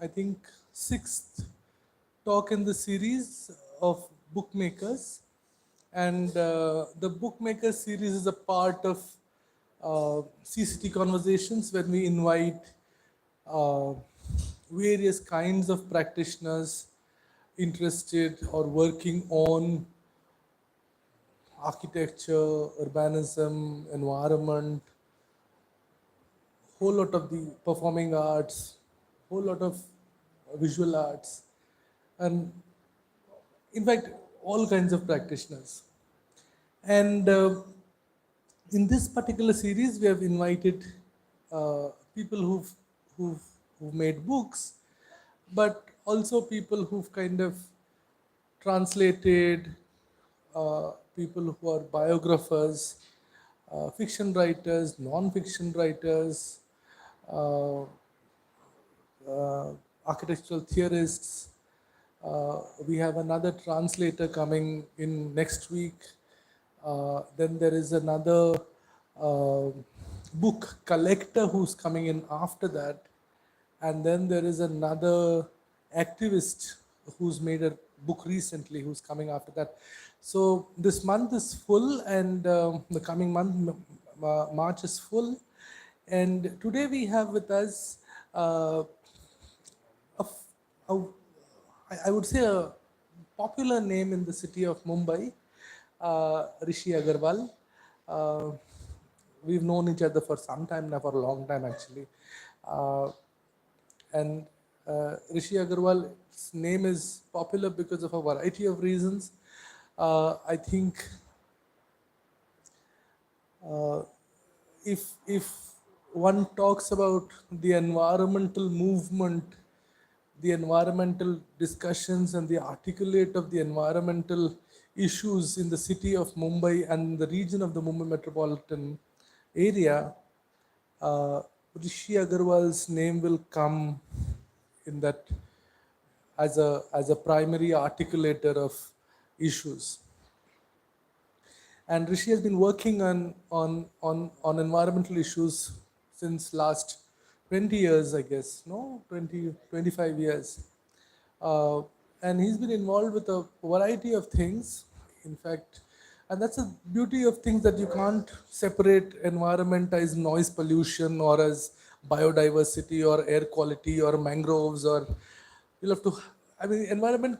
I think, sixth talk in the series of Bookmakers. And the Bookmakers series is a part of CCT Conversations, when we invite uh, various kinds of practitioners interested or working on architecture, urbanism, environment, whole lot of the performing arts, whole lot of visual arts, and in fact, all kinds of practitioners. And in this particular series, we have invited people who've made books, but also people who've kind of translated, people who are biographers, fiction writers, non-fiction writers, uh, architectural theorists. We have another translator coming in next week. Then there is another uh, book collector who's coming in after that. And then there is another activist who's made a book recently who's coming after that. So this month is full, and the coming month, March, is full. And today we have with us uh, a, a, I would say, a popular name in the city of Mumbai, Rishi Aggarwal. Uh, we've known each other for some time now, for a long time actually. Uh, and Rishi Aggarwal's name is popular because of a variety of reasons. I think uh, if one talks about the environmental movement, the environmental discussions, and the articulate of the environmental issues in the city of Mumbai and the region of the Mumbai metropolitan area, uh, Rishi Aggarwal's name will come in that, as a primary articulator of issues. And Rishi has been working on environmental issues since last 20 years, I guess, no, 20 25 years. uh, and he's been involved with a variety of things, in fact. And that's the beauty of things, that you can't separate environment as noise pollution, or as biodiversity, or air quality, or mangroves, or you'll have to, I mean, environment,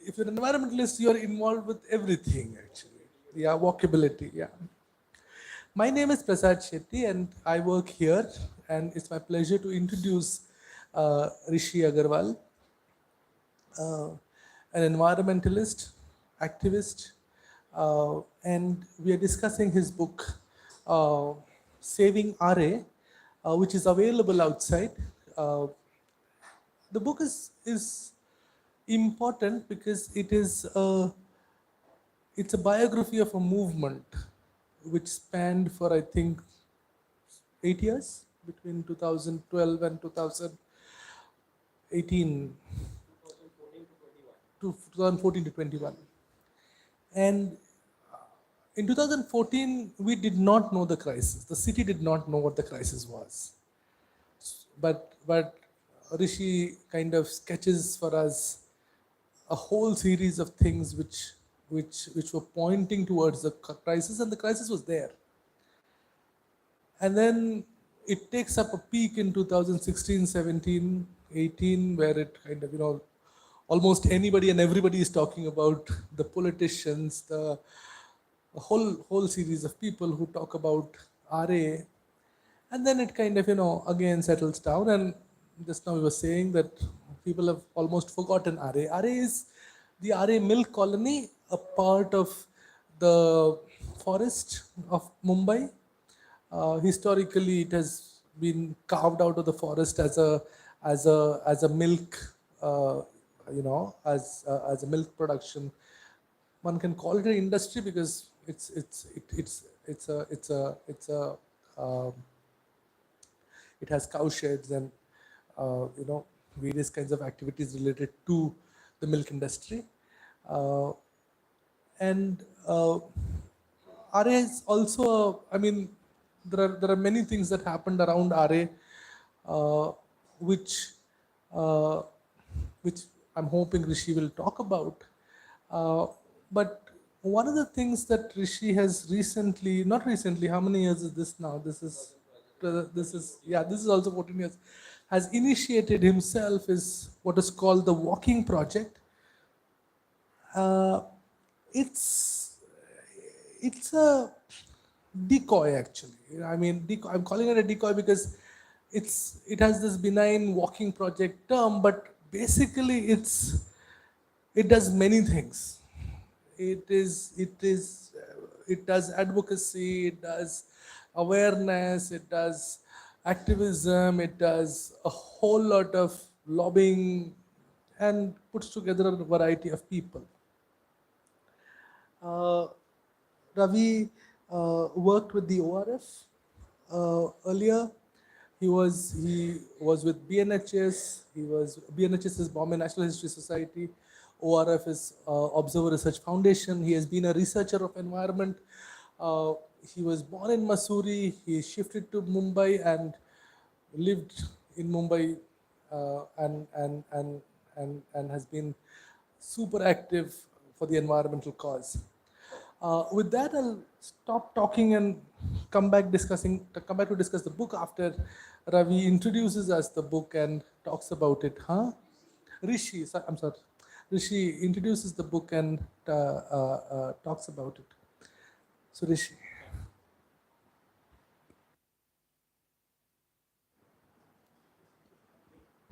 if you're an environmentalist, you're involved with everything actually. Yeah, walkability, yeah. My name is Prasad Shetty, and I work here, and it's my pleasure to introduce Rishi Aggarwal, uh, an environmentalist, activist, and we are discussing his book, uh, Saving RA, which is available outside. Uh, the book is important because it's a biography of a movement which spanned for, I think, 8 years, between 2012 and 2018 to 2014 to 21. And in 2014, we did not know the crisis. The city did not know what the crisis was. But Rishi kind of sketches for us a whole series of things which were pointing towards the crisis, and the crisis was there. And then it takes up a peak in 2016, 17, 18, where it kind of, almost anybody and everybody is talking about the politicians, the whole series of people who talk about RA. And then it kind of, again settles down. And just now we were saying that people have almost forgotten RA. RA is the RA milk colony, a part of the forest of Mumbai. Historically, it has been carved out of the forest as a milk, uh, as a milk production. One can call it an industry because it's a it has cow sheds and various kinds of activities related to the milk industry. Uh, and RA is also, I mean, there are many things that happened around RA, which uh, which I'm hoping Rishi will talk about. Uh, but one of the things that Rishi has recently, not recently, how many years is this now? This is also 14 years, has initiated himself is what is called the Walking Project. Uh, it's it's a decoy actually. I mean, decoy, I'm calling it a decoy because it has this benign walking project term, but basically it does many things. It does advocacy, it does awareness, it does activism, it does a whole lot of lobbying, and puts together a variety of people. Uh, Ravi worked with the ORF earlier. He was with BNHS. BNHS is Bombay National History Society. ORF is Observer Research Foundation. He has been a researcher of environment. Uh, he was born in Mussoorie. He shifted to Mumbai and lived in Mumbai, and has been super active for the environmental cause. With that, I'll stop talking and come back to discuss the book after Ravi introduces us the book and talks about it. Huh? I'm sorry. Rishi introduces the book and talks about it. So Rishi.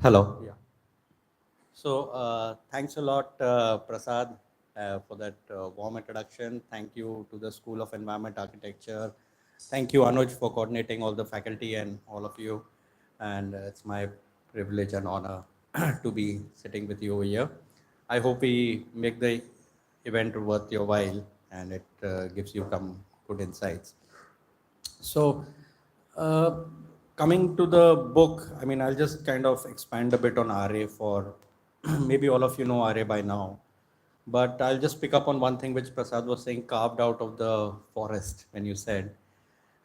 Hello. Yeah. So thanks a lot, Prasad, for that warm introduction. Thank you to the School of Environment Architecture. Thank you, Anuj, for coordinating all the faculty and all of you. And it's my privilege and honor to be sitting with you over here. I hope we make the event worth your while and it gives you some good insights. So, uh, coming to the book, I mean, I'll just kind of expand a bit on RA for maybe all of you know RA by now, but I'll just pick up on one thing which Prasad was saying, carved out of the forest when you said.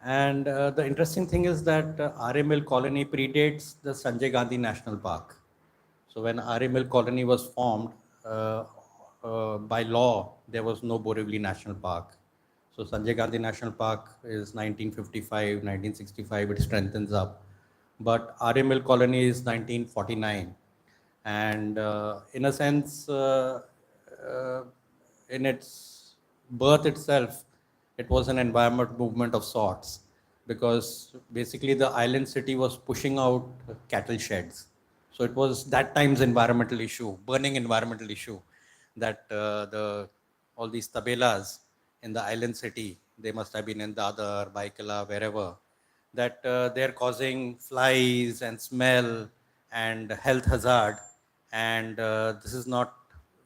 And the interesting thing is that RA Mill Colony predates the Sanjay Gandhi National Park. So when RA Mill Colony was formed, by law, there was no Borivali National Park. So Sanjay Gandhi National Park is 1955, 1965, it strengthens up. But RA Mill Colony is 1949. And in a sense, uh, in its birth itself, it was an environment movement of sorts because basically the island city was pushing out cattle sheds. So it was that time's environmental issue, burning environmental issue, that the all these tabelas in the island city, they must have been in Dadar, Baikala, wherever, that they're causing flies and smell and health hazard, and this is not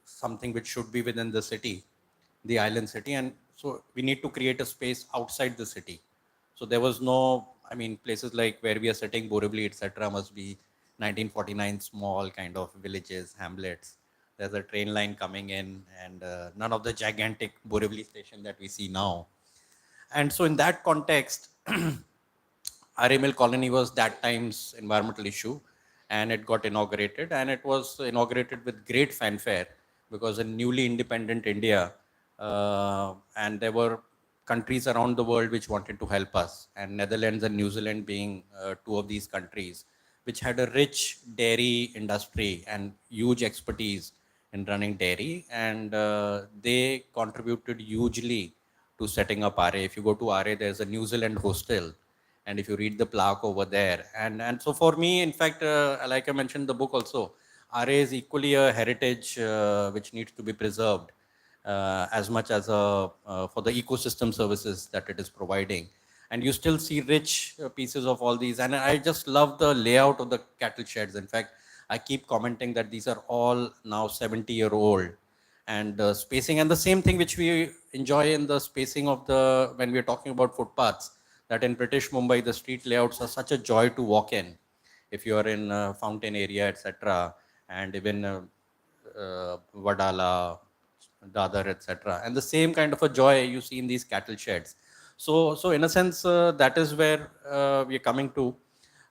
something which should be within the city, the island city, and so we need to create a space outside the city. So there was no, I mean, places like where we are sitting, Borivali, etc., must be 1949 small kind of villages, hamlets. There's a train line coming in, and none of the gigantic Borivali station that we see now. And so, in that context, RML colony was that time's environmental issue, and it got inaugurated, and it was inaugurated with great fanfare because in newly independent India, and there were countries around the world which wanted to help us, and Netherlands and New Zealand being two of these countries, which had a rich dairy industry and huge expertise in running dairy, and they contributed hugely to setting up RA. If you go to RA, there's a New Zealand hostel, and if you read the plaque over there, and so for me, in fact, like I mentioned in the book also, RA is equally a heritage which needs to be preserved as much as for the ecosystem services that it is providing. And you still see rich pieces of all these. And I just love the layout of the cattle sheds. In fact, I keep commenting that these are all now 70-year-old. And the spacing, and the same thing which we enjoy in the spacing of the, when we're talking about footpaths, that in British Mumbai, the street layouts are such a joy to walk in. If you are in Fountain area, etc., and even Vadala, Dadar, etc. And the same kind of a joy you see in these cattle sheds. So in a sense, that is where we are coming to.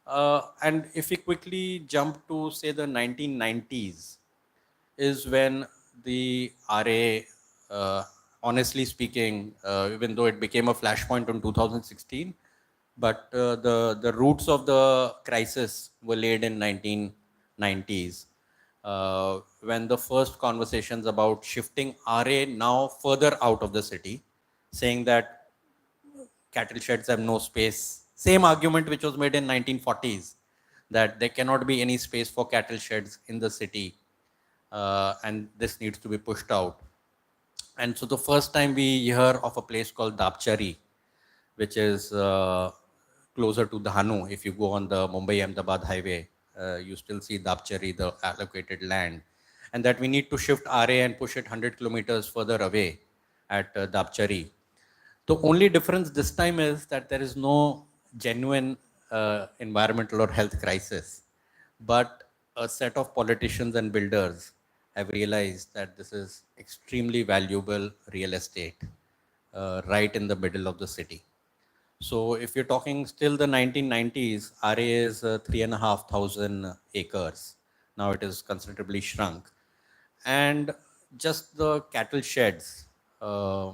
And if we quickly jump to say the 1990s, is when the RA, honestly speaking, even though it became a flashpoint in 2016, but the roots of the crisis were laid in 1990s, when the first conversations about shifting RA now further out of the city, saying that cattle sheds have no space. Same argument which was made in 1940s, that there cannot be any space for cattle sheds in the city, and this needs to be pushed out. And so the first time we hear of a place called Dapchari, which is closer to Dhanu. If you go on the Mumbai-Ahmedabad highway, you still see Dapchari, the allocated land. And that we need to shift RA and push it 100 kilometers further away at Dapchari. The only difference this time is that there is no genuine environmental or health crisis, but a set of politicians and builders have realized that this is extremely valuable real estate right in the middle of the city. So if you're talking still the 1990s, RA is 3,500 acres. Now it is considerably shrunk. And just the cattle sheds, uh,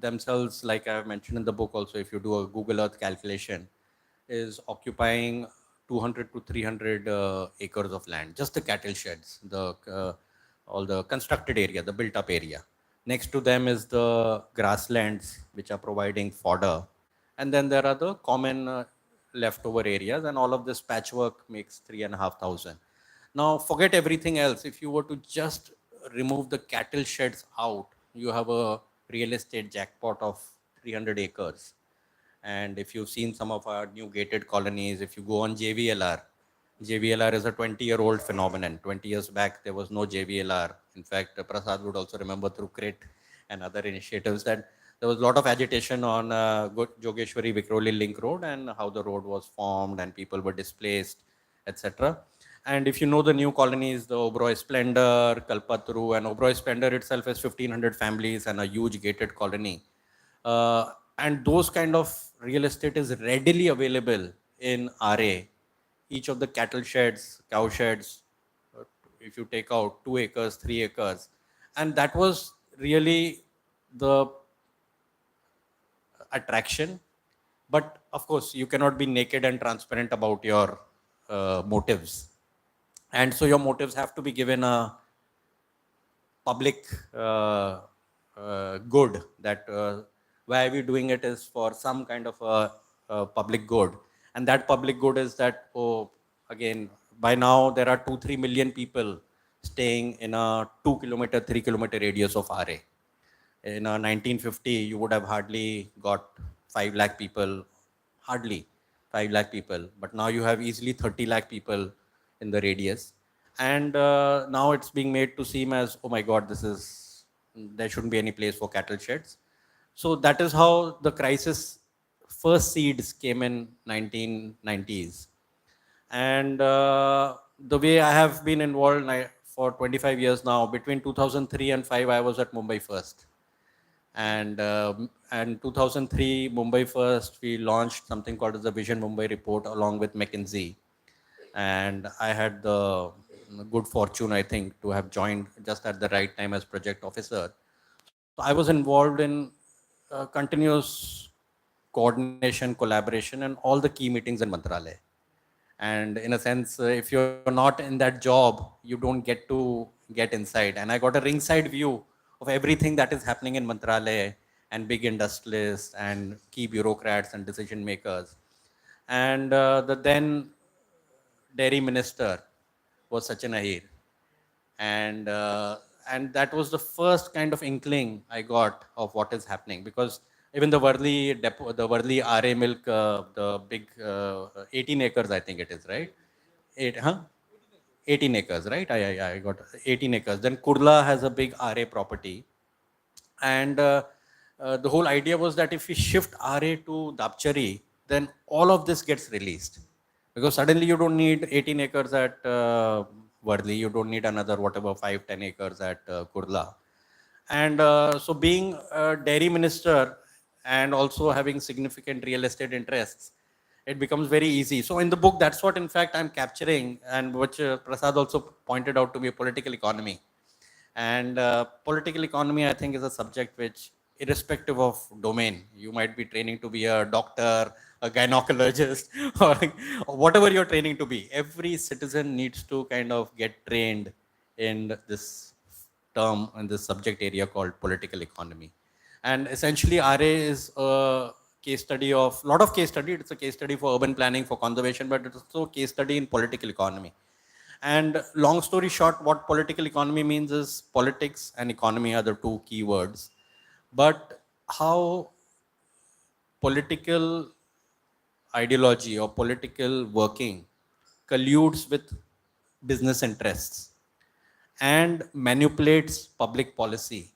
themselves, like I've mentioned in the book also, if you do a Google Earth calculation, is occupying 200 to 300 acres of land, just the cattle sheds, the all the constructed area, the built up area. Next to them is the grasslands, which are providing fodder. And then there are the common leftover areas, and all of this patchwork makes 3,500. Now, forget everything else. If you were to just remove the cattle sheds out, you have a real estate jackpot of 300 acres. And if you've seen some of our new gated colonies, if you go on JVLR, JVLR is a 20-year-old phenomenon. 20 years back, there was no JVLR. In fact, Prasad would also remember through CRIT and other initiatives that there was a lot of agitation on Jogeshwari Vikroli Link Road and how the road was formed and people were displaced, etc. And if you know the new colonies, the Oberoi Splendor, Kalpatru, and Oberoi Splendor itself has 1,500 families and a huge gated colony. And those kind of real estate is readily available in RA. Each of the cattle sheds, cow sheds, if you take out 2 acres, 3 acres. And that was really the attraction. But of course, you cannot be naked and transparent about your motives. And so your motives have to be given a public good, that why are we doing it is for some kind of a public good. And that public good is that, oh, again, by now there are 2-3 million people staying in a 2 kilometer, 3 kilometer radius of RA. In 1950, you would have hardly got 5 lakh people, hardly 5 lakh people. But now you have easily 30 lakh people in the radius. And now it's being made to seem as, oh my God, there shouldn't be any place for cattle sheds. So that is how the crisis first seeds came in 1990s. And the way I have been involved for 25 years now, between 2003 and 5, I was at Mumbai First. And 2003 Mumbai First, we launched something called as the Vision Mumbai Report along with McKinsey. And I had the good fortune, I think, to have joined just at the right time as project officer. So I was involved in continuous coordination, collaboration, and all the key meetings in Mantralaya. And in a sense, if you're not in that job, you don't get to get inside. And I got a ringside view of everything that is happening in Mantralaya and big industrialists and key bureaucrats and decision makers. And the then dairy minister was Sachin Ahir. And that was the first kind of inkling I got of what is happening, because even the Worli depot, the Worli RA milk, the big 18 acres, I think it is, right? 18 acres, right? I got 18 acres. Then Kurla has a big RA property. And the whole idea was that if we shift RA to Dapchari, then all of this gets released. Because suddenly you don't need 18 acres at Worli, you don't need another whatever 5-10 acres at Kurla. And so being a dairy minister and also having significant real estate interests, it becomes very easy. So in the book, that's what in fact I'm capturing, and which Prasad also pointed out to me, political economy. And political economy, I think, is a subject which, irrespective of domain, you might be training to be a doctor, a gynecologist, or whatever you're training to be. Every citizen needs to kind of get trained in this term, in this subject area called political economy. And essentially, RA is a case study of, lot of case study. It's a case study for urban planning, for conservation, but it's also a case study in political economy. And long story short, what political economy means is politics and economy are the two key words. But how political ideology or political working colludes with business interests and manipulates public policy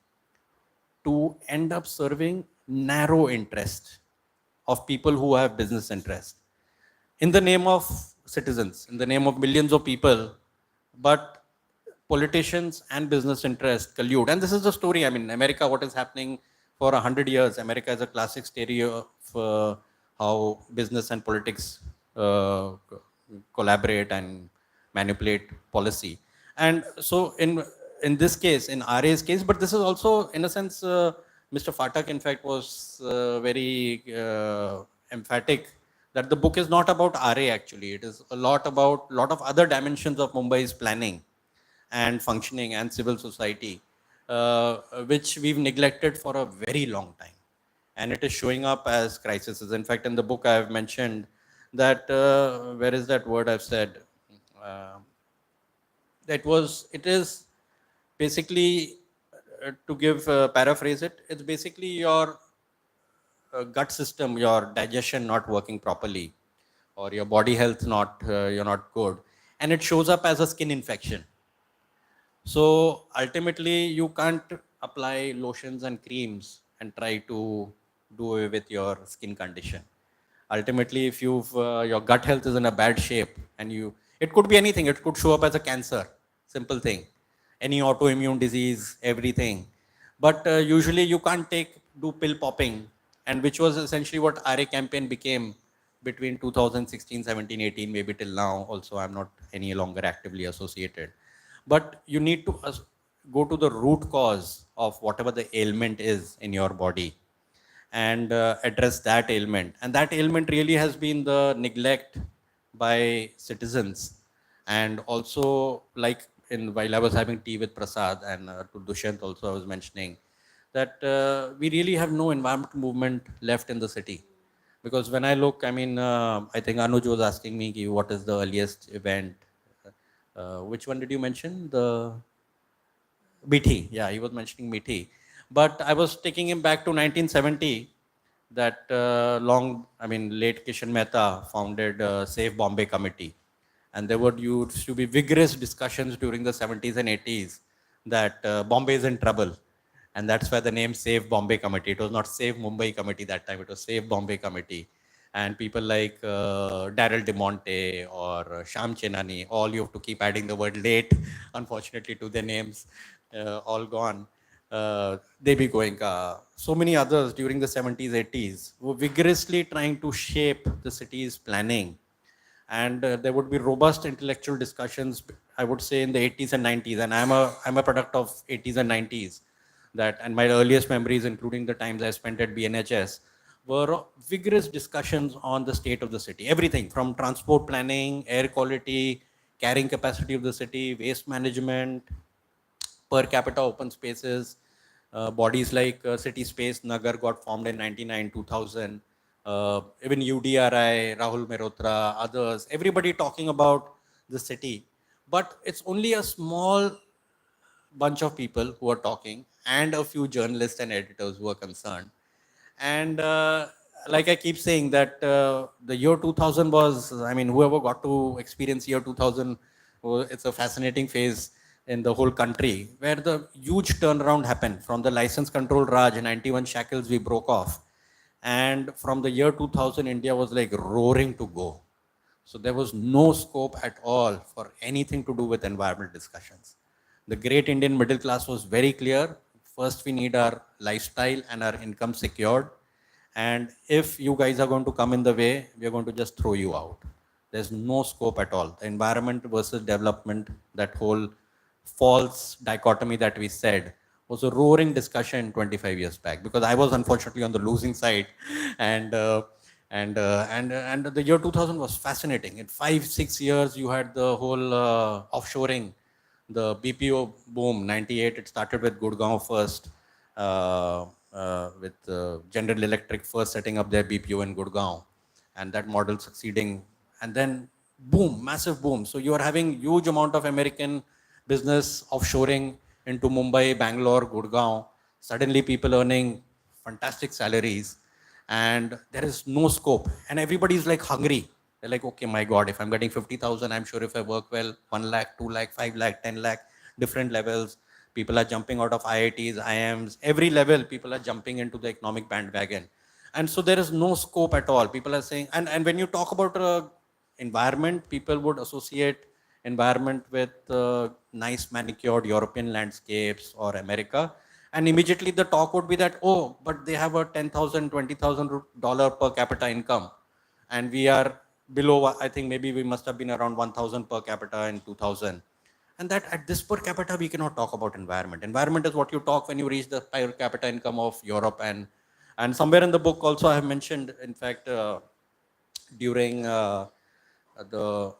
to end up serving narrow interest of people who have business interest in the name of citizens, in the name of millions of people, but politicians and business interests collude. And this is the story. I mean, America, what is happening for 100 years? America is a classic stereo of how business and politics collaborate and manipulate policy. And so, in this case, in RA's case, but this is also, in a sense, Mr. Fatak, in fact, was very emphatic that the book is not about RA actually. It is a lot about lot of other dimensions of Mumbai's planning and functioning and civil society, which we've neglected for a very long time. And it is showing up as crises. In fact, in the book, I have mentioned that, where is that word I've said? Uh, it is basically, to give, paraphrase it, it's basically your gut system, your digestion not working properly, or your body health not, you're not good. And it shows up as a skin infection. So ultimately, you can't apply lotions and creams and try to do away with your skin condition. Ultimately, if your gut health is in a bad shape, and it could be anything. It could show up as a cancer, simple thing, any autoimmune disease, everything. But usually, you can't do pill popping, and which was essentially what RA campaign became between 2016, 17, 18, maybe till now. Also, I'm not any longer actively associated. But you need to go to the root cause of whatever the ailment is in your body, and address that ailment. And that ailment really has been the neglect by citizens. And also, like, while I was having tea with Prasad, and to Dushyant also I was mentioning that we really have no environmental movement left in the city. Because when I look, I mean, I think Anuj was asking me, what is the earliest event? Which one did you mention? The BT. Yeah, he was mentioning BT. But I was taking him back to 1970, that late Kishan Mehta founded Save Bombay Committee. And there used to be vigorous discussions during the 70s and 80s that Bombay is in trouble. And that's why the name Save Bombay Committee. It was not Save Mumbai Committee that time, it was Save Bombay Committee. And people like Daryl DeMonte or Sham Chenani, all you have to keep adding the word late, unfortunately, to their names, all gone. Devi Goenka, so many others during the 70s, 80s were vigorously trying to shape the city's planning. And there would be robust intellectual discussions, I would say, in the 80s and 90s. And I'm a product of 80s and 90s. And my earliest memories, including the times I spent at BNHS, were vigorous discussions on the state of the city. Everything from transport planning, air quality, carrying capacity of the city, waste management, per capita open spaces, bodies like City Space Nagar got formed in 99, 2000. Even UDRI, Rahul Mehrotra, others, everybody talking about the city. But it's only a small bunch of people who are talking, and a few journalists and editors who are concerned. And like I keep saying that the year 2000 was, I mean, whoever got to experience year 2000, it's a fascinating phase in the whole country, where the huge turnaround happened from the license control Raj, 91 shackles we broke off. And from the year 2000, India was like roaring to go. So there was no scope at all for anything to do with environmental discussions. The great Indian middle class was very clear. First, we need our lifestyle and our income secured. And if you guys are going to come in the way, we are going to just throw you out. There's no scope at all. The environment versus development, that whole false dichotomy that we said, was a roaring discussion 25 years back, because I was unfortunately on the losing side. and and the year 2000 was fascinating. In 5 6 years you had the whole offshoring, the BPO boom. 98 it started with Gurgaon first, with General Electric first setting up their BPO in Gurgaon, and that model succeeding, and then boom, massive boom. So you are having huge amount of American business offshoring into Mumbai, Bangalore, Gurgaon. Suddenly people earning fantastic salaries, and there is no scope, and everybody is like hungry. They're like, okay, my God, if I'm getting 50,000, I'm sure if I work well, 1 lakh, 2 lakh, 5 lakh, 10 lakh, different levels. People are jumping out of IITs, IIMs, every level, people are jumping into the economic bandwagon. And so there is no scope at all. People are saying, and when you talk about environment, people would associate environment with nice manicured European landscapes or America. And immediately the talk would be that, oh, but they have a $10,000, $20,000 per capita income. And we are below, I think maybe we must have been around 1,000 per capita in 2000. And that at this per capita, we cannot talk about environment. Environment is what you talk when you reach the per capita income of Europe. And somewhere in the book also I have mentioned, in fact, during the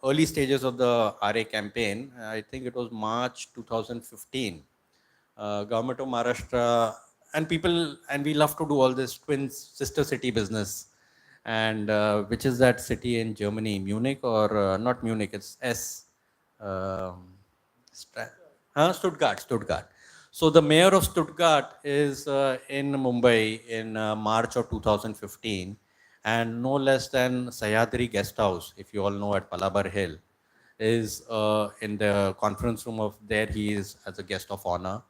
early stages of the RA campaign, I think it was March 2015, government of Maharashtra, and people, and we love to do all this twin sister city business. And which is that city in Germany, Munich, or not Munich, it's S. Um, Stuttgart, Stuttgart. So the mayor of Stuttgart is in Mumbai in March of 2015, and no less than Sayadri Guest House, if you all know, at Palabar Hill, is in the conference room of there. He is as a guest of honor.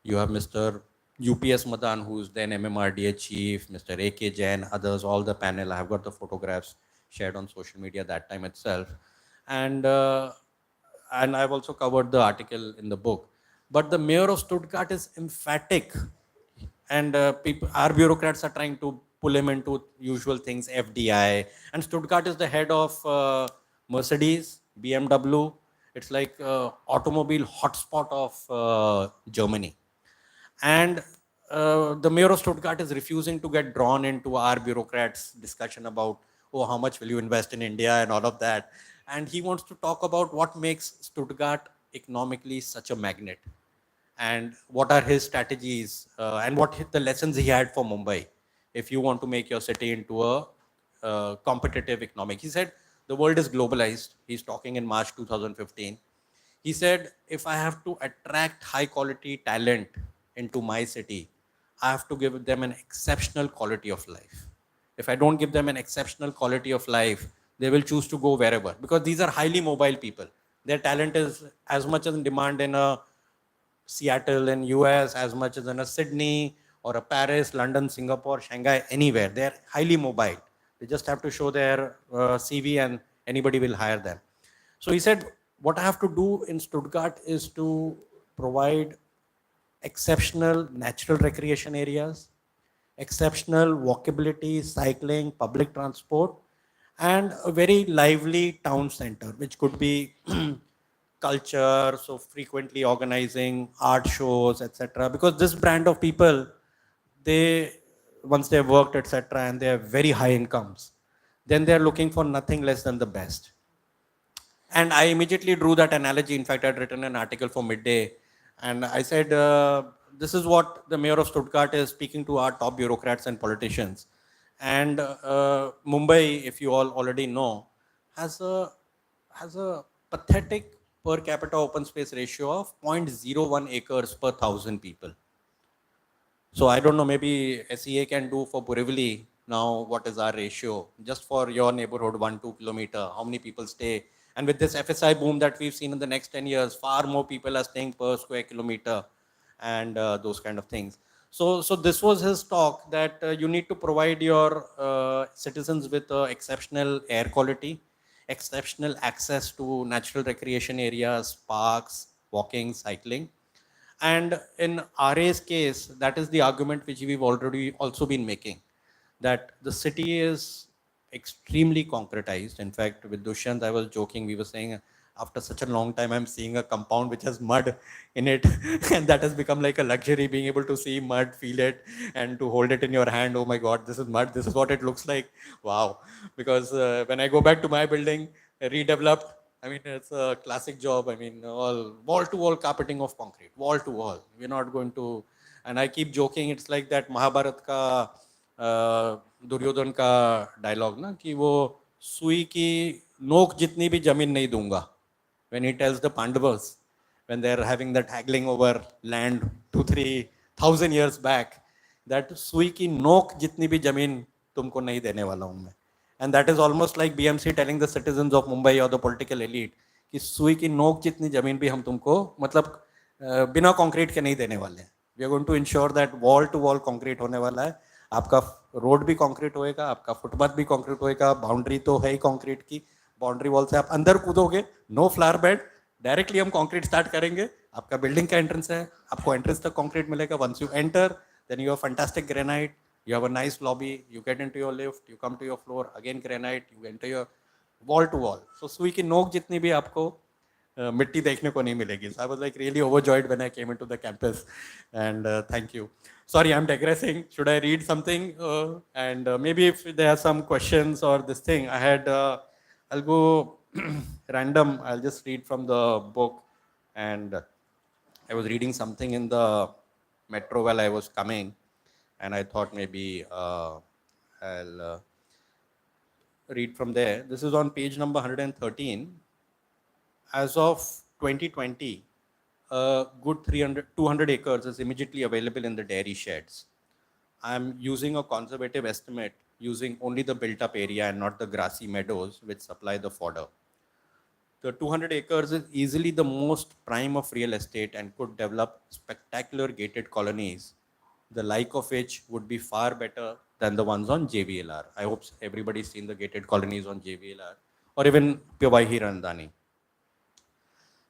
You have Mr. UPS Madan, who's then MMRDA chief, Mr. AK Jain, others, all the panel. I have got the photographs shared on social media that time itself. And and I've also covered the article in the book. But the mayor of Stuttgart is emphatic, and people, our bureaucrats are trying to pull him into usual things, FDI. And Stuttgart is the head of Mercedes, BMW. It's like automobile hotspot of Germany. And the mayor of Stuttgart is refusing to get drawn into our bureaucrats' discussion about, oh, how much will you invest in India and all of that. And he wants to talk about what makes Stuttgart economically such a magnet, and what are his strategies, and what the lessons he had for Mumbai if you want to make your city into a competitive economic. He said the world is globalized. He's talking in March 2015. He said, if I have to attract high quality talent into my city, I have to give them an exceptional quality of life. If I don't give them an exceptional quality of life, they will choose to go wherever, because these are highly mobile people. Their talent is as much as in demand in a Seattle in US as much as in a Sydney or a Paris, London, Singapore, Shanghai, anywhere. They're highly mobile. They just have to show their CV and anybody will hire them. So he said, what I have to do in Stuttgart is to provide exceptional natural recreation areas, exceptional walkability, cycling, public transport, and a very lively town center, which could be culture, so frequently organizing art shows, etc. Because this brand of people, they, once they've worked, etc., and they have very high incomes, then they're looking for nothing less than the best. And I immediately drew that analogy. In fact, I'd written an article for Midday, and I said, this is what the mayor of Stuttgart is speaking to our top bureaucrats and politicians. And Mumbai, if you all already know, has a pathetic per capita open space ratio of 0.01 acres per 1,000 people. So I don't know, maybe SEA can do for Borivali now what is our ratio, just for your neighborhood, 1 2 kilometer, how many people stay. And with this FSI boom that we've seen in the next 10 years, far more people are staying per square kilometer, and those kind of things. So this was his talk, that you need to provide your citizens with exceptional air quality, exceptional access to natural recreation areas, parks, walking, cycling. And in RA's case, that is the argument which we've already also been making, that the city is extremely concretized. In fact, with Dushyant, I was joking, we were saying, after such a long time, I'm seeing a compound which has mud in it, and that has become like a luxury, being able to see mud, feel it, and to hold it in your hand. Oh my God, this is mud. This is what it looks like. Wow. Because when I go back to my building, redeveloped, I mean, it's a classic job. I mean, all wall to wall carpeting of concrete, wall to wall. We're not going to, and I keep joking, it's like that Mahabharat ka Duryodhan का dialogue ना कि वो सुई की नोक जितनी भी जमीन नहीं दूंगा when he tells the Pandavas when they are having that haggling over land 2-3 thousand years back that सुई की नोक जितनी भी जमीन तुमको नहीं देने वाला हूं मैं and that is almost like BMC telling the citizens of Mumbai or the political elite कि सुई की नोक जितनी जमीन भी हम तुमको मतलब बिना कंक्रीट के नहीं देने वाले हैं we are going to ensure that wall to wall concrete होने वाला है आपका रोड भी कंक्रीट होएगा आपका फुटपाथ भी कंक्रीट होएगा बाउंड्री तो है ही कंक्रीट की बाउंड्री वॉल से आप अंदर कूदोगे नो फ्लावर बेड डायरेक्टली हम कंक्रीट स्टार्ट करेंगे आपका बिल्डिंग का एंट्रेंस है आपको एंट्रेंस तक कंक्रीट मिलेगा once you enter then you have fantastic granite you have a nice lobby you get into your lift you come to your floor again granite you enter your wall to wall so सुई की नोक जितनी भी आपको मिट्टी देखने को नहीं मिलेगी so I was like really overjoyed when I came into the campus and thank you sorry I'm digressing should I read something and maybe if there are some questions or this thing I had I'll go random I'll just read from the book and I was reading something in the metro while I was coming and I thought maybe I'll read from there. This is on page number 113. As of 2020, a good 200 acres is immediately available in the dairy sheds. I'm using a conservative estimate using only the built up area and not the grassy meadows which supply the fodder. The 200 acres is easily the most prime of real estate and could develop spectacular gated colonies the like of which would be far better than the ones on JVLR. I hope everybody's seen the gated colonies on JVLR or even Pyavaihi Randani.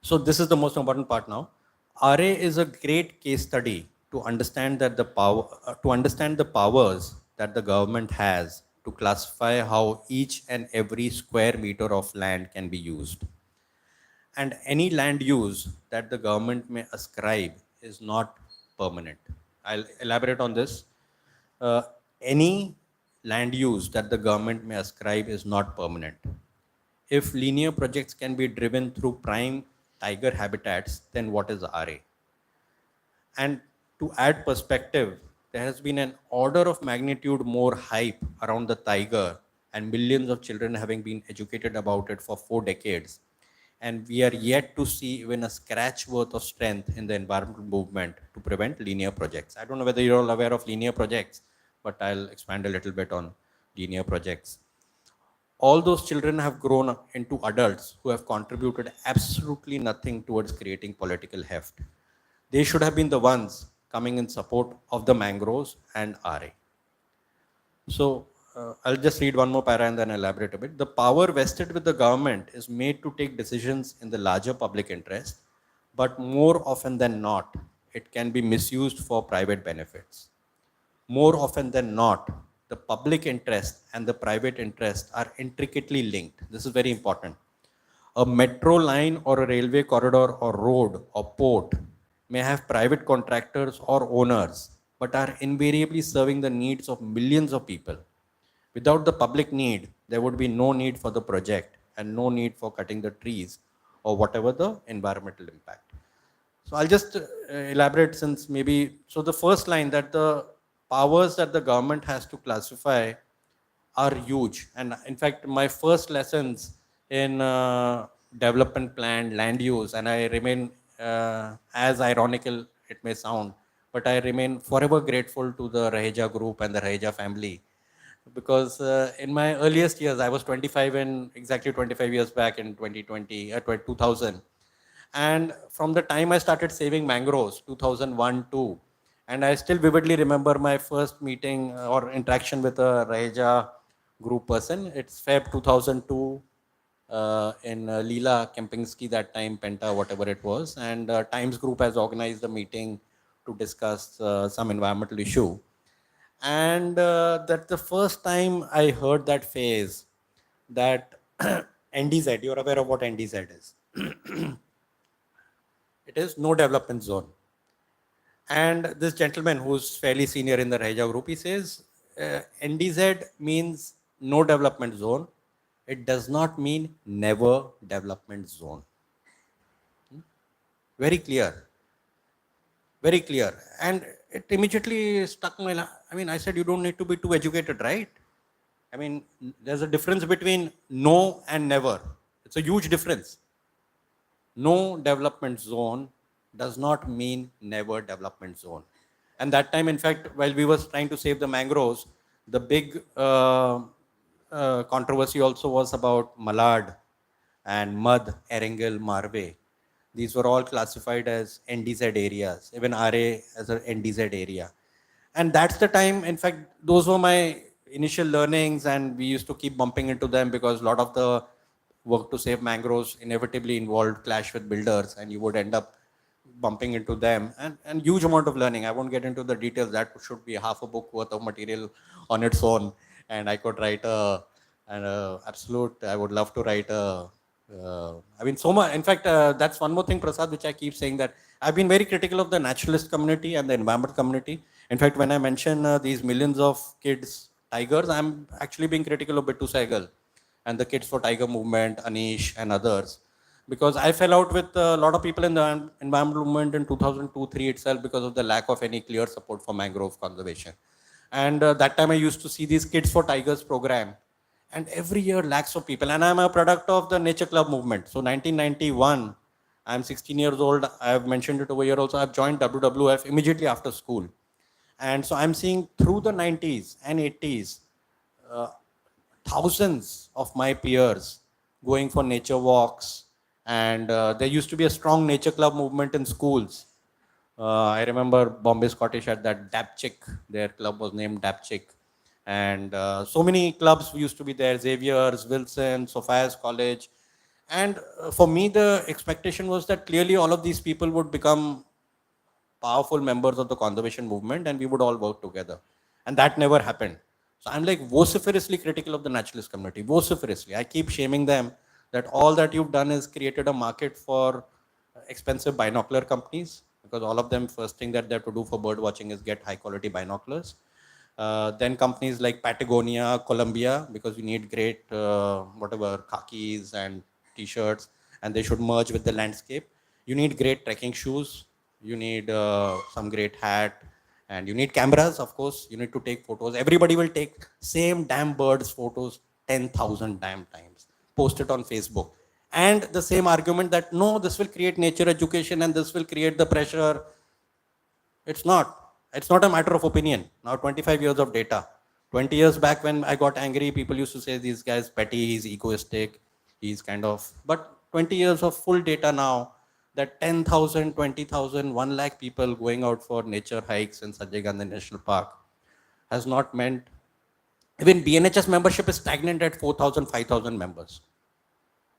So this is the most important part now. RA is a great case study to understand that the powers that the government has to classify how each and every square meter of land can be used. And any land use that the government may ascribe is not permanent. I'll elaborate on this. Any land use that the government may ascribe is not permanent. If linear projects can be driven through prime tiger habitats, then what is RA? And to add perspective, there has been an order of magnitude more hype around the tiger and millions of children having been educated about it for 4 decades. And we are yet to see even a scratch worth of strength in the environmental movement to prevent linear projects. I don't know whether you're all aware of linear projects, but I'll expand a little bit on linear projects. All those children have grown into adults who have contributed absolutely nothing towards creating political heft. They should have been the ones coming in support of the mangroves and RA. So, I'll just read one more para and then elaborate a bit. The power vested with the government is made to take decisions in the larger public interest, but more often than not, it can be misused for private benefits. More often than not, the public interest and the private interest are intricately linked. This is very important. A metro line or a railway corridor or road or port may have private contractors or owners, but are invariably serving the needs of millions of people. Without the public need, there would be no need for the project and no need for cutting the trees or whatever the environmental impact. So I'll just elaborate since maybe, so the first line that the powers that the government has to classify are huge. And in fact, my first lessons in development plan, land use, and I remain, as ironical it may sound, but I remain forever grateful to the Raheja group and the Raheja family because in my earliest years, I was 25 and exactly 25 years back in 2020, 2000. And from the time I started saving mangroves, 2001, 2, and I still vividly remember my first meeting or interaction with a Raheja group person. It's Feb 2002 in Leela Kempinski, that time, Penta, whatever it was. And Times Group has organized a meeting to discuss some environmental issue. And that's the first time I heard that phrase, that NDZ, you're aware of what NDZ is. It is no development zone. And this gentleman who's fairly senior in the Raheja group, he says NDZ means no development zone. It does not mean never development zone. Very clear. Very clear. And it immediately stuck my, I mean, I said, you don't need to be too educated, right? I mean, there's a difference between no and never. It's a huge difference. No development zone does not mean never development zone. And that time, in fact, while we were trying to save the mangroves, the big controversy also was about Malad and Mud, Erangel, Marve. These were all classified as NDZ areas, even RA as an NDZ area. And that's the time, in fact, those were my initial learnings, and we used to keep bumping into them because a lot of the work to save mangroves inevitably involved clash with builders, and you would end up bumping into them, and huge amount of learning. I won't get into the details. That should be half a book worth of material on its own, and I could write an absolute, I would love to write I mean, so much. In fact, that's one more thing, Prasad, which I keep saying, that I've been very critical of the naturalist community and the environment community. In fact, when I mention these millions of kids, tigers, I'm actually being critical of Bittu Saigal and the Kids for Tiger movement, Anish and others. Because I fell out with a lot of people in the environmental movement in 2002-3 itself because of the lack of any clear support for mangrove conservation. And that time I used to see these Kids for Tigers program, and every year lakhs of people. And I'm a product of the Nature Club movement. So 1991, I'm 16 years old. I've mentioned it over here also. I've joined WWF immediately after school. And so I'm seeing through the 90s and 80s, thousands of my peers going for nature walks. And there used to be a strong nature club movement in schools. I remember Bombay Scottish had that Dapchick. Their club was named Dapchick. And so many clubs used to be there, Xavier's, Wilson, Sophia's College. And for me, the expectation was that clearly all of these people would become powerful members of the conservation movement and we would all work together. And that never happened. So I'm like vociferously critical of the naturalist community, vociferously. I keep shaming them that all that you've done is created a market for expensive binocular companies, because all of them, first thing that they have to do for bird watching is get high quality binoculars. Then companies like Patagonia, Columbia, because you need great whatever khakis and t-shirts, and they should merge with the landscape. You need great trekking shoes. You need some great hat, and you need cameras, of course. You need to take photos. Everybody will take same damn birds photos 10,000 damn times, post it on Facebook. And the same argument that no, this will create nature education and this will create the pressure. It's not. It's not a matter of opinion. Now 25 years of data. 20 years back when I got angry, people used to say this guy's petty, he's egoistic, he's kind of, but 20 years of full data now, that 10,000, 20,000, 1 lakh people going out for nature hikes in Sanjay Gandhi National Park has not meant, even BNHS membership is stagnant at 4,000, 5,000 members.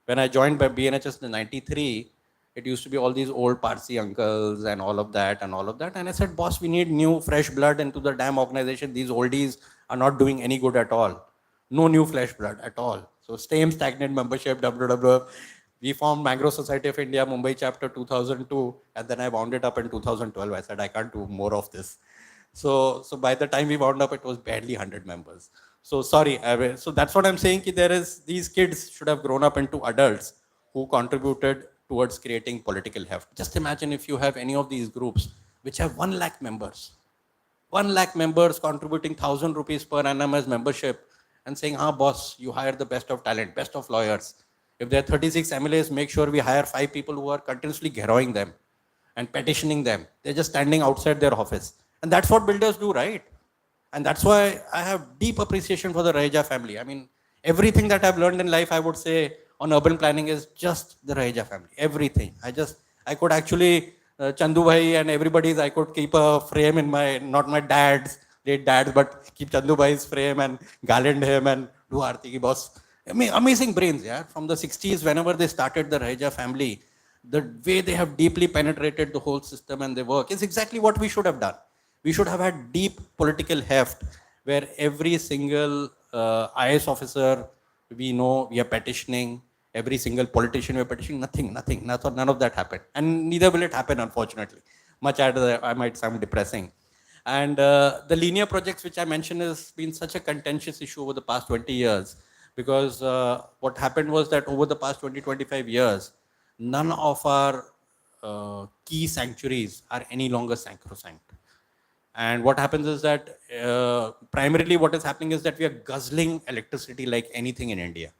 When I joined by BNHS in 93, it used to be all these old Parsi uncles and all of that and all of that. And I said, boss, we need new fresh blood into the damn organization. These oldies are not doing any good at all. No new fresh blood at all. So same stagnant membership, WWF. We formed Mangrove Society of India, Mumbai chapter 2002. And then I wound it up in 2012. I said, I can't do more of this. So by the time we wound up, it was barely 100 members. So sorry. So that's what I'm saying. These kids should have grown up into adults who contributed towards creating political heft. Just imagine if you have any of these groups which have 1 lakh members. 1 lakh members contributing 1,000 rupees per annum as membership and saying, boss, you hire the best of talent, best of lawyers. If there are 36 MLAs, make sure we hire 5 people who are continuously garrowing them and petitioning them. They're just standing outside their office. And that's what builders do, right? And that's why I have deep appreciation for the Raheja family. I mean, everything that I've learned in life, I would say, on urban planning is just the Raheja family. Everything. I could actually, Chandu bhai and everybody's, I could keep a frame in my, not my dad's, late dad's, but keep Chandu bhai's frame and garland him and do Aarti ki boss. I mean, amazing brains, yeah. From the 60s, whenever they started the Raheja family, the way they have deeply penetrated the whole system and their work is exactly what we should have done. We should have had deep political heft where every single IS officer we know we are petitioning, every single politician we are petitioning, none of that happened. And neither will it happen, unfortunately. Much as I might sound depressing. And the linear projects, which I mentioned, has been such a contentious issue over the past 20 years because what happened was that over the past 20, 25 years, none of our key sanctuaries are any longer sacrosanct. And what happens is that primarily what is happening is that we are guzzling electricity like anything in India.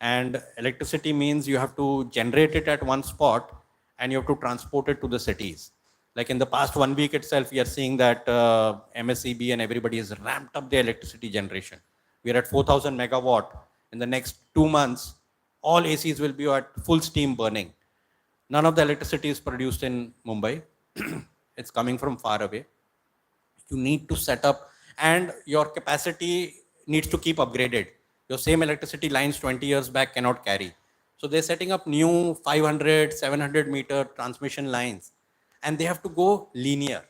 And electricity means you have to generate it at one spot and you have to transport it to the cities. Like in the past 1 week itself, we are seeing that MSEB and everybody has ramped up their electricity generation. We are at 4,000 megawatt. In the next 2 months, all ACs will be at full steam burning. None of the electricity is produced in Mumbai. It's coming from far away. You need to set up, and your capacity needs to keep upgraded. Your same electricity lines 20 years back cannot carry. So they're setting up new 500, 700 meter transmission lines, and they have to go linear.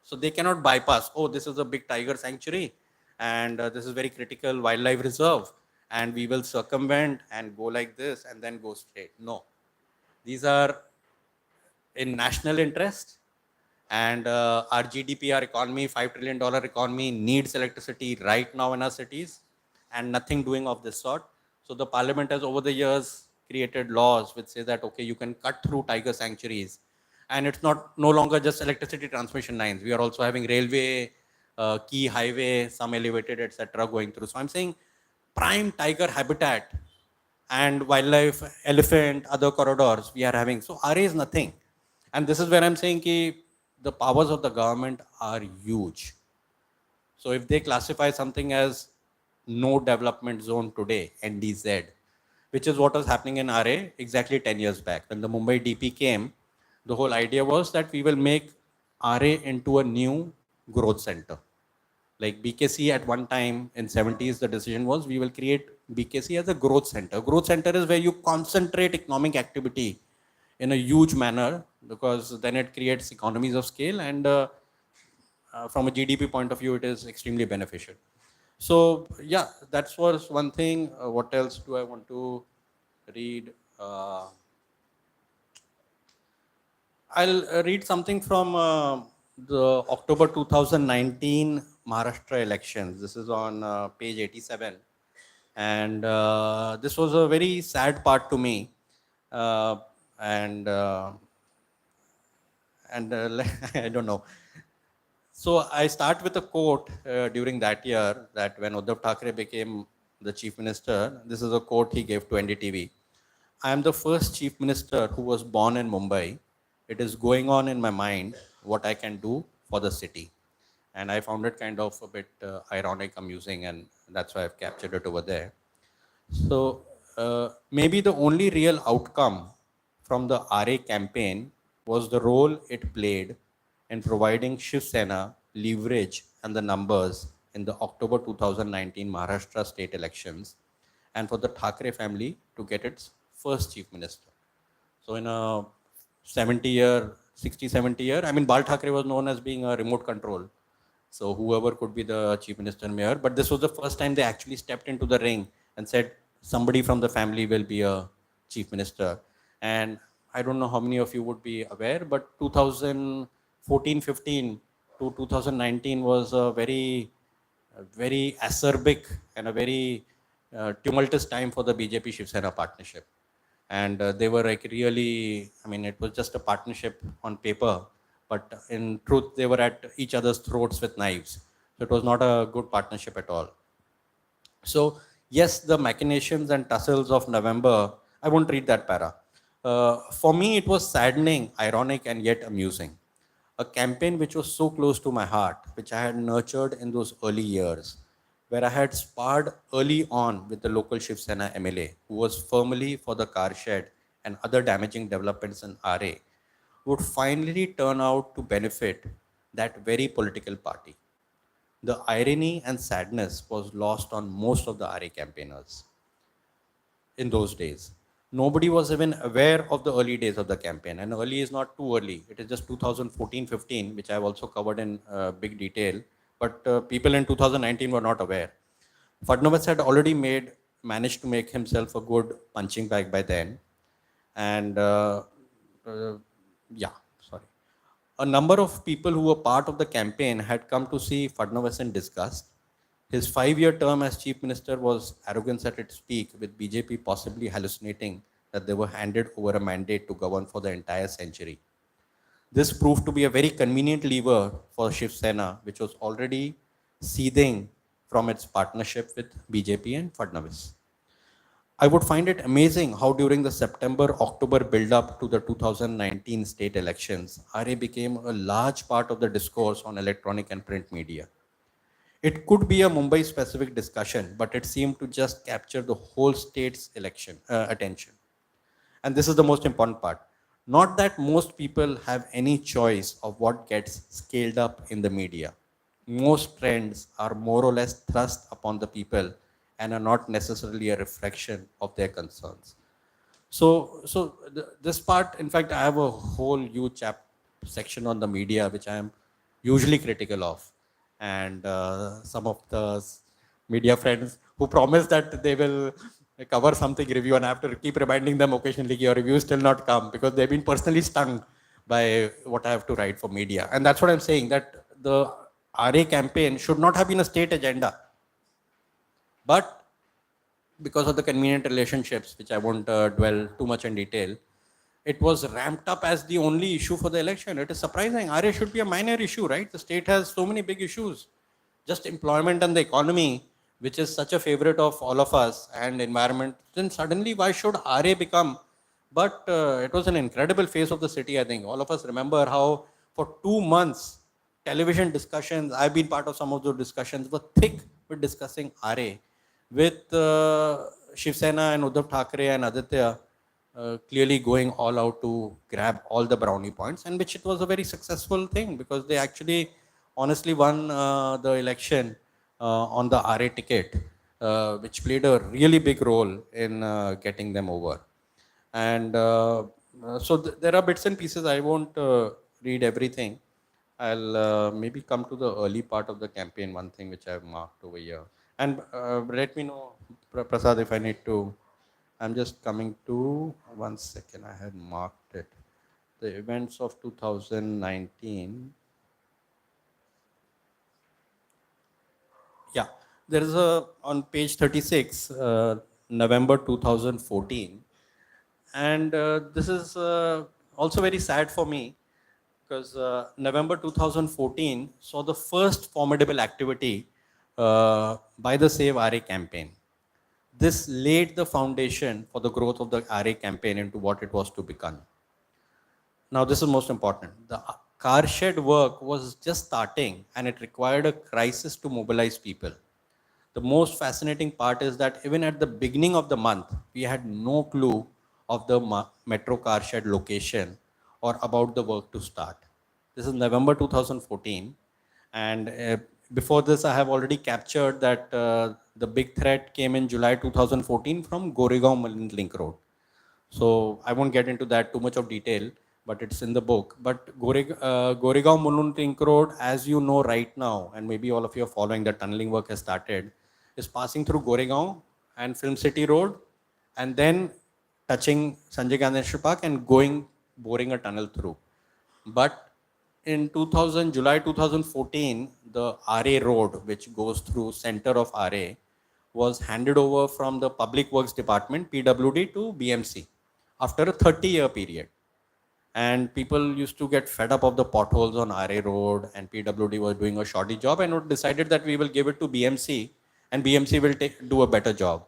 So they cannot bypass, oh, this is a big tiger sanctuary, and this is very critical wildlife reserve, and we will circumvent and go like this and then go straight. No, these are in national interest, and our GDP, our economy, $5 trillion economy needs electricity right now in our cities, and nothing doing of this sort. So the parliament has over the years created laws which say that, okay, you can cut through tiger sanctuaries, and it's not no longer just electricity transmission lines. We are also having railway, key highway, some elevated, etc., going through. So I'm saying prime tiger habitat and wildlife, elephant, other corridors we are having. So RA is nothing. And this is where I'm saying ki the powers of the government are huge. So if they classify something as no development zone today, NDZ, which is what was happening in RA exactly 10 years back. When the Mumbai DP came, the whole idea was that we will make RA into a new growth center. Like BKC at one time in 70s, the decision was we will create BKC as a growth center. Growth center is where you concentrate economic activity in a huge manner, because then it creates economies of scale, and from a GDP point of view, it is extremely beneficial. So yeah, that was one thing. What else do I want to read? I'll read something from the October 2019 Maharashtra elections. This is on page 87. And this was a very sad part to me. Uh, and I don't know. So I start with a quote during that year, that when Uddhav Thackeray became the chief minister, this is a quote he gave to NDTV. I am the first chief minister who was born in Mumbai. It is going on in my mind what I can do for the city. And I found it kind of a bit ironic, amusing, and that's why I've captured it over there. So maybe the only real outcome from the RA campaign was the role it played in providing Shiv Sena leverage and the numbers in the October 2019 Maharashtra state elections, and for the Thackeray family to get its first chief minister. So in a 70-year, 60, 70-year, I mean, Bal Thackeray was known as being a remote control. So whoever could be the chief minister and mayor, but this was the first time they actually stepped into the ring and said somebody from the family will be a chief minister. And I don't know how many of you would be aware, but 2014-15 to 2019 was a very acerbic and a very tumultuous time for the BJP Shiv Sena partnership. And they were like really, I mean, it was just a partnership on paper, but in truth, they were at each other's throats with knives. So it was not a good partnership at all. So yes, the machinations and tussles of November, I won't read that para. For me, it was saddening, ironic, and yet amusing. A campaign which was so close to my heart, which I had nurtured in those early years, where I had sparred early on with the local Shiv Sena MLA, who was firmly for the car shed and other damaging developments in RA, would finally turn out to benefit that very political party. The irony and sadness was lost on most of the RA campaigners in those days. Nobody was even aware of the early days of the campaign. And early is not too early. It is just 2014-15, which I've also covered in big detail. But people in 2019 were not aware. Fadnavis had already managed to make himself a good punching bag by then. And uh, yeah, sorry. A number of people who were part of the campaign had come to see Fadnavis in disgust. His 5-year term as chief minister was arrogance at its peak, with BJP possibly hallucinating that they were handed over a mandate to govern for the entire century. This proved to be a very convenient lever for Shiv Sena, which was already seething from its partnership with BJP and Fadnavis. I would find it amazing how during the September-October build-up to the 2019 state elections, RA became a large part of the discourse on electronic and print media. It could be a Mumbai specific discussion, but it seemed to just capture the whole state's attention. And this is the most important part. Not that most people have any choice of what gets scaled up in the media. Most trends are more or less thrust upon the people and are not necessarily a reflection of their concerns. This part, in fact, I have a whole huge section on the media, which I am usually critical of. And some of the media friends who promise that they will cover something review, and I have to keep reminding them occasionally, your reviews still not come because they've been personally stung by what I have to write for media. And that's what I'm saying, that the RA campaign should not have been a state agenda. But because of the convenient relationships, which I won't dwell too much in detail, it was ramped up as the only issue for the election. It is surprising. RA should be a minor issue, right? The state has so many big issues. Just employment and the economy, which is such a favorite of all of us, and environment. Then suddenly, why should RA become? But it was an incredible phase of the city, I think. All of us remember how for 2 months, television discussions, I've been part of some of those discussions, were thick with discussing RA, with Shiv Sena and Uddhav Thackeray and Aditya clearly going all out to grab all the brownie points, and which it was a very successful thing because they actually honestly won the election on the RA ticket, which played a really big role in getting them over. And there are bits and pieces. I won't read everything. I'll maybe come to the early part of the campaign, one thing which I've marked over here. And let me know, Prasad, if I need to. I'm just coming to, 1 second, I had marked it. The events of 2019. Yeah, there is on page 36, November 2014. And this is also very sad for me because November 2014 saw the first formidable activity by the Save RA campaign. This laid the foundation for the growth of the RA campaign into what it was to become. Now, this is most important. The car shed work was just starting and it required a crisis to mobilize people. The most fascinating part is that even at the beginning of the month, we had no clue of the metro car shed location or about the work to start. This is November 2014. And before this, I have already captured that the big threat came in July 2014 from Goregaon Link Road. So I won't get into that too much of detail, but it's in the book. But Goregaon Mulund Link Road, as you know right now, and maybe all of you are following, the tunneling work has started, is passing through Goregaon and Film City Road, and then touching Sanjay Gandhi National Park and boring a tunnel through. But in July 2014, the RA road, which goes through center of RA, was handed over from the Public Works Department, PWD, to BMC after a 30-year period. And people used to get fed up of the potholes on RA road, and PWD was doing a shoddy job, and it decided that we will give it to BMC, and BMC will do a better job.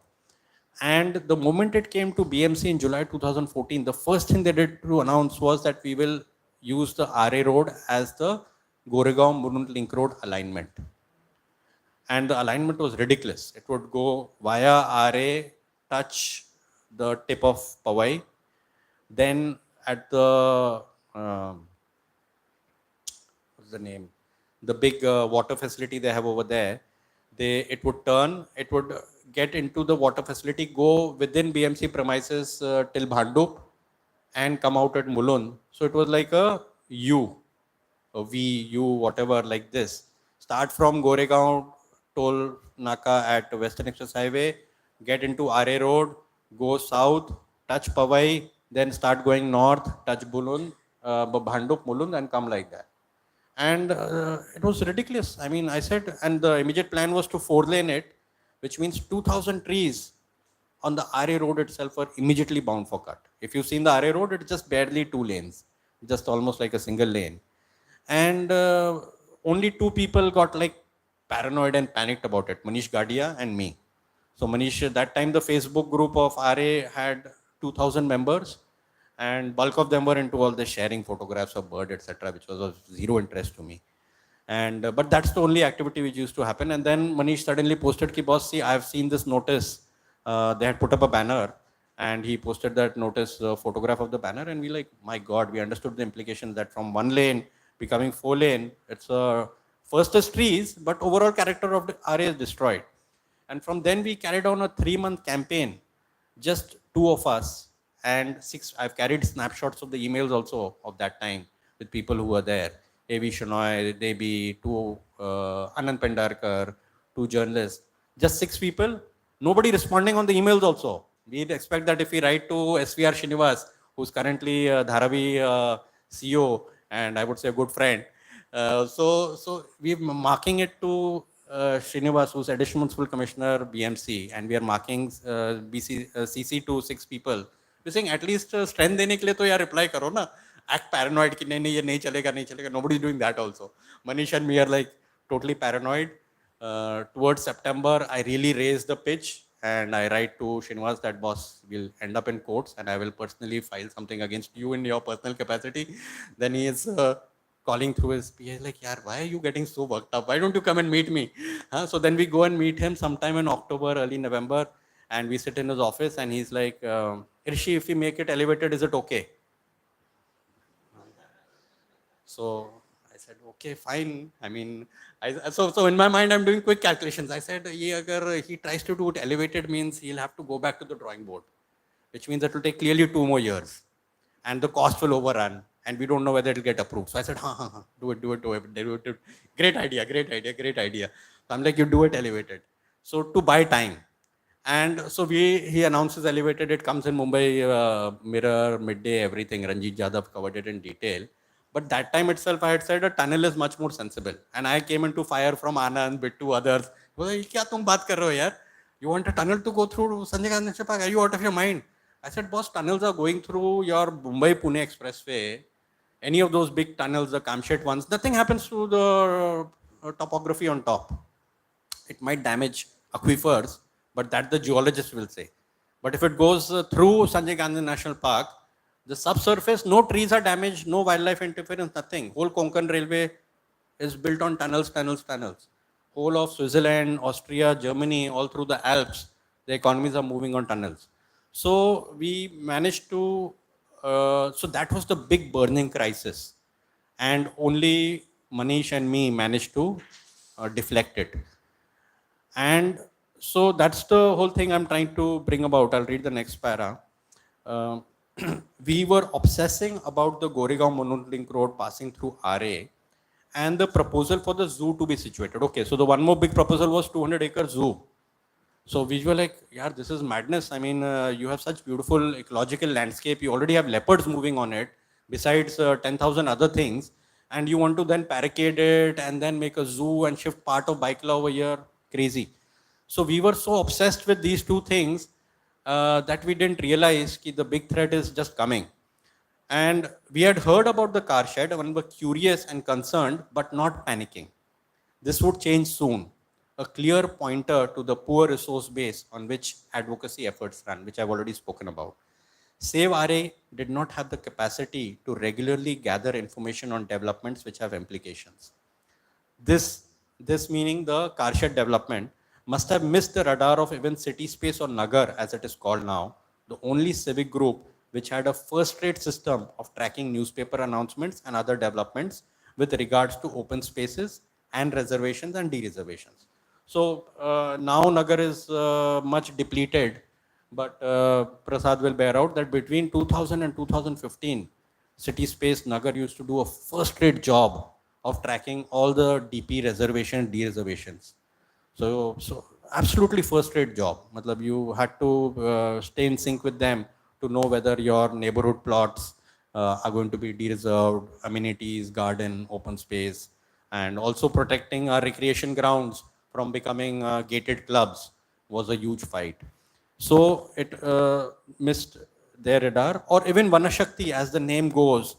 And the moment it came to BMC in July 2014, the first thing they did to announce was that we will use the RA road as the Goregaon Mulund Link Road alignment. And the alignment was ridiculous. It would go via RA, touch the tip of Powai, then at the what's the name? The big water facility they have over there. It would turn, it would get into the water facility, go within BMC premises till Bhandup and come out at Mulund. So it was like a U, a V, U, whatever, like this. Start from Goregaon toll Naka at Western Express Highway, get into RA Road, go south, touch Pawai, then start going north, touch Mulund, Bhandup, Mulund, and come like that. And it was ridiculous. I mean, I said, and the immediate plan was to 4-lane it, which means 2,000 trees on the RA road itself were immediately bound for cut. If you've seen the RA road, it's just barely 2 lanes, just almost like a single lane. And only 2 people got like paranoid and panicked about it, Manish Gadia and me. So Manish, that time the Facebook group of RA had 2,000 members, and bulk of them were into all the sharing photographs of bird, etc., which was of zero interest to me. And but that's the only activity which used to happen. And then Manish suddenly posted, "Ki boss, see, I've seen this notice." They had put up a banner, and he posted that notice, photograph of the banner, and we like, my God, we understood the implication that from 1 lane becoming 4 lane, it's first is trees, but overall character of the area is destroyed. And from then we carried on a 3-month campaign, just 2 of us and 6. I've carried snapshots of the emails also of that time with people who were there. A.V. Shenoy, Debi, 2 Anand Pendarkar, 2 journalists, just 6 people. Nobody responding on the emails also. We'd expect that if we write to SVR Srinivas, who's currently Dharavi CEO and I would say a good friend. So we're marking it to Srinivas, who's Additional Municipal Commissioner, BMC, and we are marking CC to 6 people. We're saying at least strength देने के लिए तो यार reply करो ना. Act paranoid कि नहीं नहीं ये नहीं चलेगा नहीं चलेगा. Nobody's doing that also. Manish and me are like totally paranoid. Towards September, I really raised the pitch and I write to Srinivas that boss will end up in courts and I will personally file something against you in your personal capacity. Then he is calling through his PA like, yaar, why are you getting so worked up? Why don't you come and meet me? So then we go and meet him sometime in October, early November, and we sit in his office and he's like, Rishi, if we make it elevated, is it okay? So I said, okay, fine. I mean, so in my mind, I'm doing quick calculations. I said, agar he tries to do it elevated means he'll have to go back to the drawing board, which means it will take clearly 2 more years. And the cost will overrun. And we don't know whether it'll get approved. So I said, do it. Great idea. So I'm like, you do it elevated. So to buy time. And so he announces elevated, it comes in Mumbai, Mirror, Midday, everything. Ranjit Jadhav covered it in detail. But that time itself, I had said a tunnel is much more sensible. And I came into fire from Anand, Bittu, others. Kya tum baat kar rahe ho yaar? You want a tunnel to go through Sanjay Gandhi National Park? Are you out of your mind? I said, boss, tunnels are going through your Mumbai-Pune expressway. Any of those big tunnels, the camshaft ones, nothing happens to the topography on top. It might damage aquifers, but that the geologist will say. But if it goes through Sanjay Gandhi National Park, the subsurface, no trees are damaged, no wildlife interference, nothing. Whole Konkan Railway is built on tunnels. Whole of Switzerland, Austria, Germany, all through the Alps, the economies are moving on tunnels. So we managed to, so that was the big burning crisis. And only Manish and me managed to deflect it. And so that's the whole thing I'm trying to bring about. I'll read the next para. We were obsessing about the Goregaon Mulund Link Road passing through RA and the proposal for the zoo to be situated. Okay, so the one more big proposal was 200-acre zoo. So we were like, yeah, this is madness. I mean, you have such beautiful ecological landscape. You already have leopards moving on it, besides 10,000 other things. And you want to then barricade it and then make a zoo and shift part of Baikla over here. Crazy. So we were so obsessed with these two things that we didn't realize that the big threat is just coming. And we had heard about the car shed and were curious and concerned, but not panicking. This would change soon. A clear pointer to the poor resource base on which advocacy efforts run, which I've already spoken about. Save RA did not have the capacity to regularly gather information on developments which have implications. This meaning the car shed development must have missed the radar of even City Space or Nagar, as it is called now, the only civic group which had a first-rate system of tracking newspaper announcements and other developments with regards to open spaces and reservations and de-reservations. So now Nagar is much depleted, but Prasad will bear out that between 2000 and 2015, City Space Nagar used to do a first-rate job of tracking all the DP reservation and de-reservations. So absolutely first-rate job. Matlab you had to stay in sync with them to know whether your neighborhood plots are going to be de-reserved, amenities, garden, open space, and also protecting our recreation grounds from becoming gated clubs was a huge fight. So it missed their radar, or even Vanashakti, as the name goes,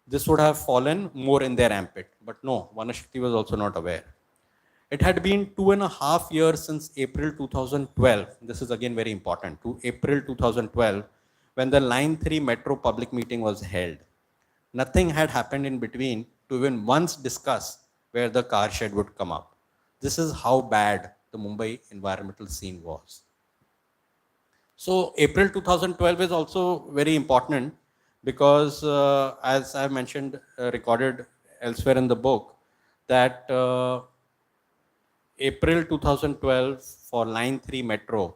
this would have fallen more in their ambit. But no, Vanashakti was also not aware. It had been 2.5 years since April 2012. This is again very important. To April 2012, when the Line 3 Metro public meeting was held. Nothing had happened in between to even once discuss where the car shed would come up. This is how bad the Mumbai environmental scene was. So April 2012 is also very important because, as I mentioned, recorded elsewhere in the book, that April 2012 for Line 3 Metro,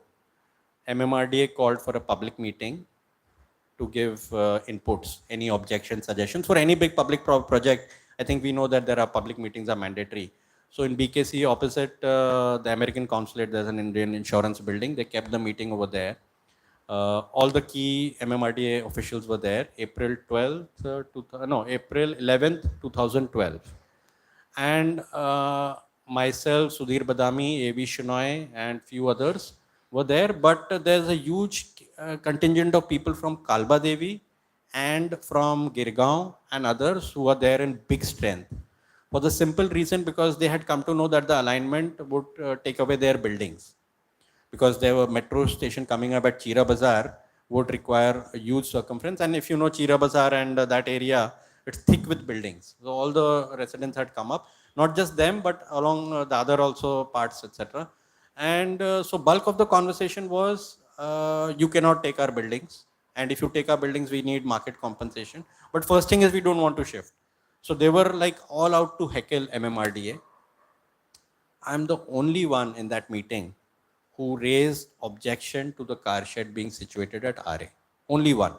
MMRDA called for a public meeting to give inputs, any objections, suggestions for any big public project. I think we know that there are public meetings are mandatory. So in BKC opposite the American consulate, there's an Indian insurance building. They kept the meeting over there. All the key MMRDA officials were there. April 12th, April 11th, 2012. And myself, Sudhir Badami, A.V. Shinoy, and few others were there. But there's a huge contingent of people from Kalba Devi and from Girgaon and others who are there in big strength. For the simple reason because they had come to know that the alignment would take away their buildings. Because there were metro station coming up at Chira Bazaar would require a huge circumference. And if you know Chira Bazaar and that area, it's thick with buildings. So all the residents had come up, not just them, but along the other also parts, etc. And so bulk of the conversation was, you cannot take our buildings. And if you take our buildings, we need market compensation. But first thing is we don't want to shift. So they were like all out to heckle MMRDA. I'm the only one in that meeting who raised objection to the car shed being situated at RA. Only one.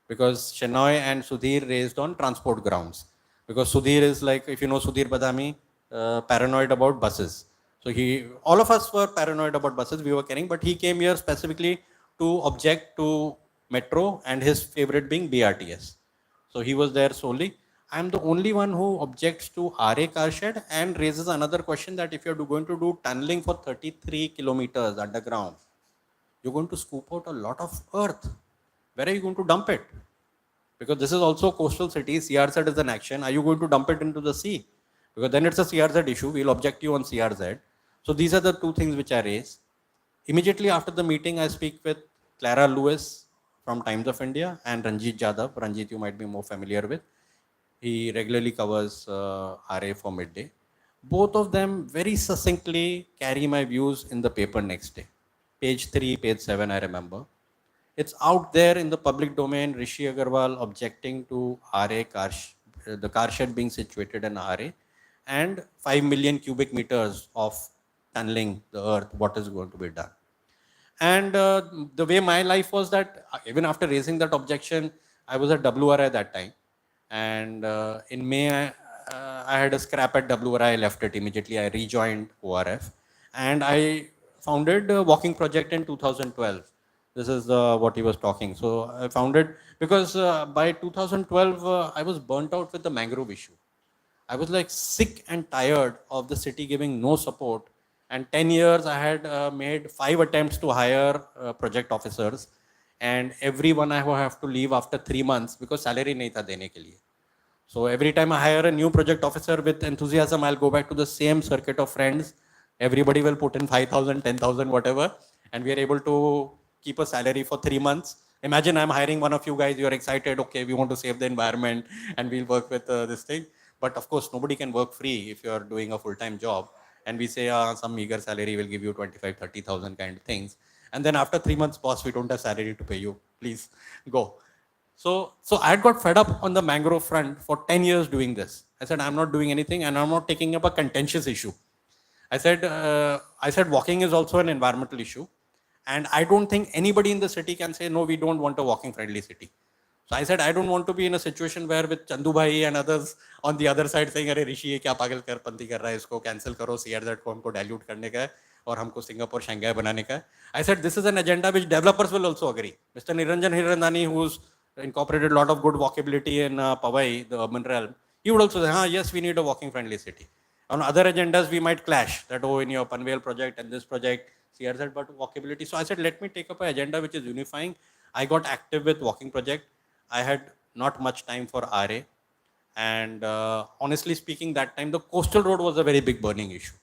Because Shenoy and Sudhir raised on transport grounds. Because Sudhir is like, if you know Sudhir Badami, paranoid about buses. So all of us were paranoid about buses, we were carrying, but he came here specifically to object to metro and his favorite being BRTS. So he was there solely. I'm the only one who objects to RA car shed and raises another question that if you're going to do tunneling for 33 kilometers underground, you're going to scoop out a lot of earth. Where are you going to dump it? Because this is also a coastal city, CRZ is an action. Are you going to dump it into the sea? Because then it's a CRZ issue. We'll object you on CRZ. So these are the two things which I raise. Immediately after the meeting, I speak with Clara Lewis from Times of India and Ranjit Jadhav. Ranjit you might be more familiar with. He regularly covers RA for midday. Both of them very succinctly carry my views in the paper next day. Page 3, page 7, I remember. It's out there in the public domain, Rishi Aggarwal objecting to RA the car shed being situated in RA, and 5 million cubic meters of tunneling the earth, what is going to be done. And the way my life was that even after raising that objection, I was at WRI that time. And in May, I had a scrap at WRI, I left it immediately. I rejoined ORF. And I founded a walking project in 2012. This is what he was talking. So I founded, because by 2012, I was burnt out with the mangrove issue. I was like sick and tired of the city giving no support. And 10 years, I had made 5 attempts to hire project officers. And everyone I have to leave after 3 months because salary nahi tha dene ke liye. So every time I hire a new project officer with enthusiasm, I'll go back to the same circuit of friends. Everybody will put in 5,000, 10,000, whatever. And we are able to keep a salary for 3 months. Imagine I'm hiring one of you guys, you're excited, okay, we want to save the environment and we'll work with this thing. But of course, nobody can work free if you're doing a full-time job. And we say some meager salary will give you 25, 30,000 kind of things. And then after 3 months, boss, we don't have salary to pay you. Please go. So I had got fed up on the mangrove front for 10 years doing this. I said, I'm not doing anything and I'm not taking up a contentious issue. I said walking is also an environmental issue. And I don't think anybody in the city can say, no, we don't want a walking friendly city. So I said, I don't want to be in a situation where with Chandu Bhai and others on the other side saying, अरे ऋषि ये क्या पागल कर पंथी कर रहा है, इसको cancel करो, CRZ को हमको dilute करने का है और हमको सिंगापुर शंघाई बनाने का है. I said, this is an agenda which developers will also agree. Mr. Niranjan Hirandani, who's incorporated a lot of good walkability in Powai, the urban realm, he would also say, yes, we need a walking friendly city. On other agendas, we might clash that, oh, in your Panvel project and this project, CRZ, but walkability. So I said, let me take up an agenda which is unifying. I got active with walking project. I had not much time for RA. And honestly speaking, that time the coastal road was a very big burning issue.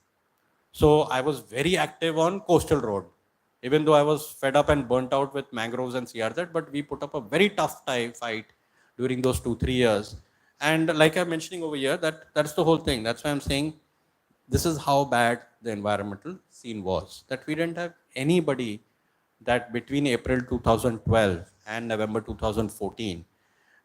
So I was very active on coastal road, even though I was fed up and burnt out with mangroves and CRZ, but we put up a very tough fight during those 2-3 years. And like I'm mentioning over here, that's the whole thing. That's why I'm saying this is how bad the environmental scene was, that we didn't have anybody that between April 2012 and November 2014,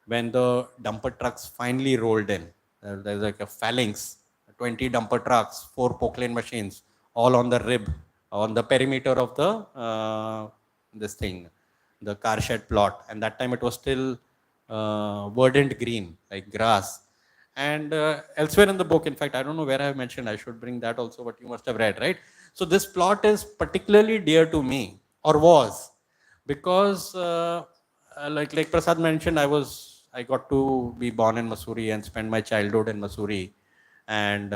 when the dumper trucks finally rolled in, there's like a phalanx, 20 dumper trucks, 4 Poclane machines, all on the rib, on the perimeter of the this thing, the car shed plot. And that time it was still verdant green, like grass. And elsewhere in the book, in fact, I don't know where I have mentioned, I should bring that also, but you must have read, right? So this plot is particularly dear to me, or was, because like Prasad mentioned, I got to be born in Mussoorie and spend my childhood in Mussoorie. And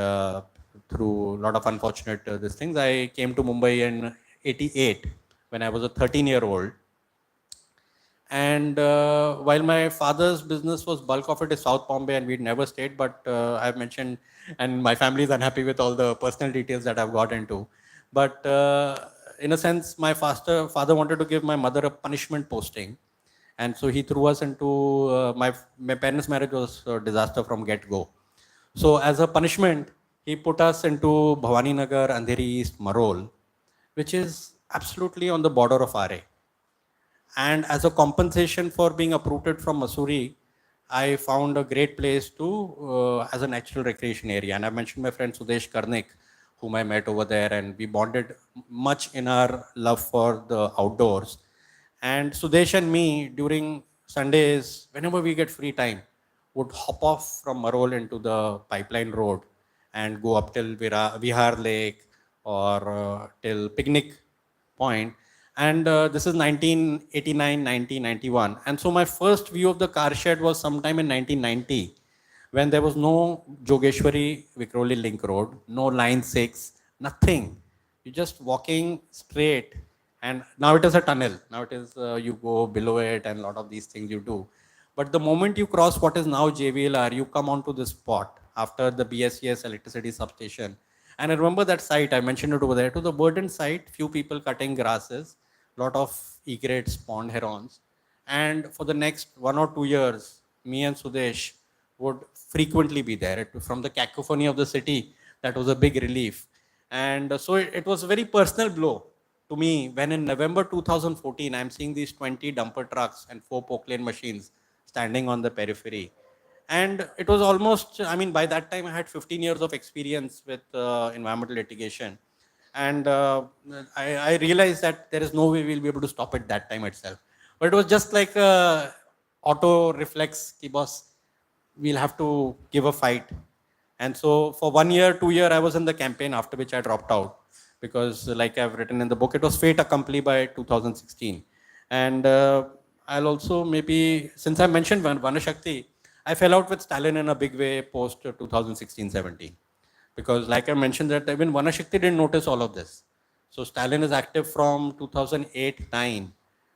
through a lot of unfortunate these things, I came to Mumbai in 88 when I was a 13-year-old. And while my father's business was bulk of it is South Bombay and we'd never stayed, but I've mentioned, and my family is unhappy with all the personal details that I've got into. But in a sense, my father wanted to give my mother a punishment posting. And so he threw us into, my parents' marriage was a disaster from get-go. So as a punishment, he put us into Bhavani Nagar, Andheri East, Marol, which is absolutely on the border of RA. And as a compensation for being uprooted from Mussoorie, I found a great place to, as a natural recreation area. And I mentioned my friend Sudesh Karnik, whom I met over there, and we bonded much in our love for the outdoors. And Sudesh and me, during Sundays, whenever we get free time, would hop off from Marol into the pipeline road and go up till Vihar Lake or till Picnic Point. And this is 1989, 1991. And so my first view of the car shed was sometime in 1990, when there was no Jogeshwari Vikhroli Link Road, no Line 6, nothing. You're just walking straight. And now it is a tunnel. Now it is, you go below it and a lot of these things you do. But the moment you cross what is now JVLR, you come onto this spot after the BSES electricity substation. And I remember that site, I mentioned it over there, to the verdant site, few people cutting grasses, lot of egrets, pond herons. And for the next 1 or 2 years, me and Sudesh would frequently be there. From the cacophony of the city, that was a big relief. And so it was a very personal blow to me when in November 2014, I'm seeing these 20 dumper trucks and 4 Poclane machines standing on the periphery. And it was almost, I mean, by that time I had 15 years of experience with environmental litigation. And I realized that there is no way we'll be able to stop it that time itself. But it was just like a auto reflex, ki boss, we'll have to give a fight. And so for 1 year, 2 year, I was in the campaign, after which I dropped out. Because like I've written in the book, it was fate accompli by 2016. And I'll also maybe, since I mentioned Vanashakti, I fell out with Stalin in a big way post 2016-17. Because like I mentioned that even Vanashakti didn't notice all of this. So Stalin is active from 2008-9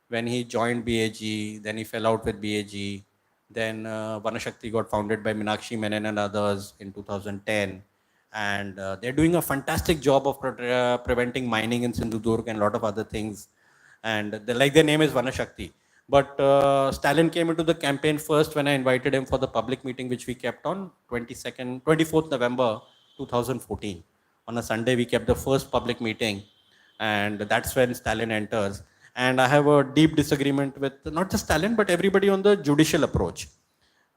when he joined BAG, then he fell out with BAG. Then Vanashakti got founded by Meenakshi Menon and others in 2010. And they're doing a fantastic job of preventing mining in Sindhudurg and a lot of other things. And like their name is Vanashakti. But Stalin came into the campaign first when I invited him for the public meeting, which we kept on 24th November 2014. On a Sunday, we kept the first public meeting. And that's when Stalin enters. And I have a deep disagreement with not just Stalin, but everybody on the judicial approach.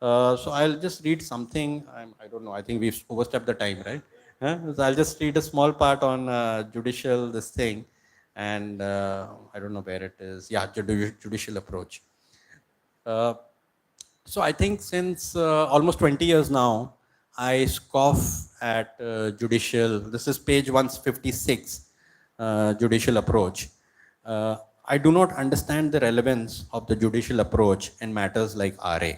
So I'll just read something. I don't know. I think we've overstepped the time, right? So I'll just read a small part on judicial this thing, and I don't know where it is. Yeah, judicial approach. Uh, so I think since almost 20 years now, I scoff at judicial. This is page 156, judicial approach. I do not understand the relevance of the judicial approach in matters like RA.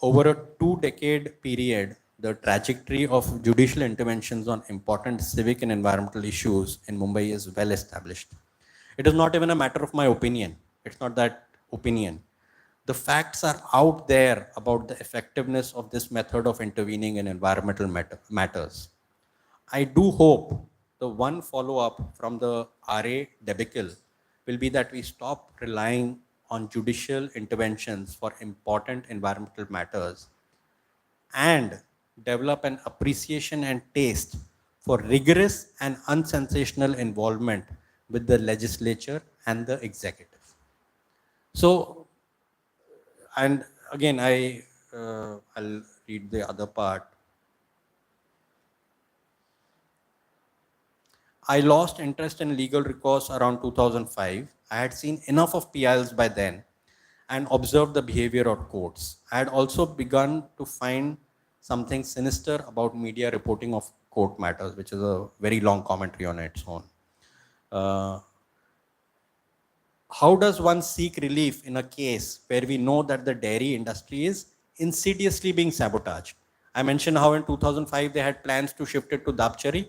Over a 2 decade period, the trajectory of judicial interventions on important civic and environmental issues in Mumbai is well established. It is not even a matter of my opinion. It's not that opinion. The facts are out there about the effectiveness of this method of intervening in environmental matters. I do hope the one follow up from the RA debacle will be that we stop relying on judicial interventions for important environmental matters and develop an appreciation and taste for rigorous and unsensational involvement with the legislature and the executive. So, and again, I'll read the other part. I lost interest in legal recourse around 2005. I had seen enough of PILs by then and observed the behavior of courts. I had also begun to find something sinister about media reporting of court matters, which is a very long commentary on its own. Uh, how does one seek relief in a case where we know that the dairy industry is insidiously being sabotaged? I mentioned how in 2005 they had plans to shift it to Dapchari.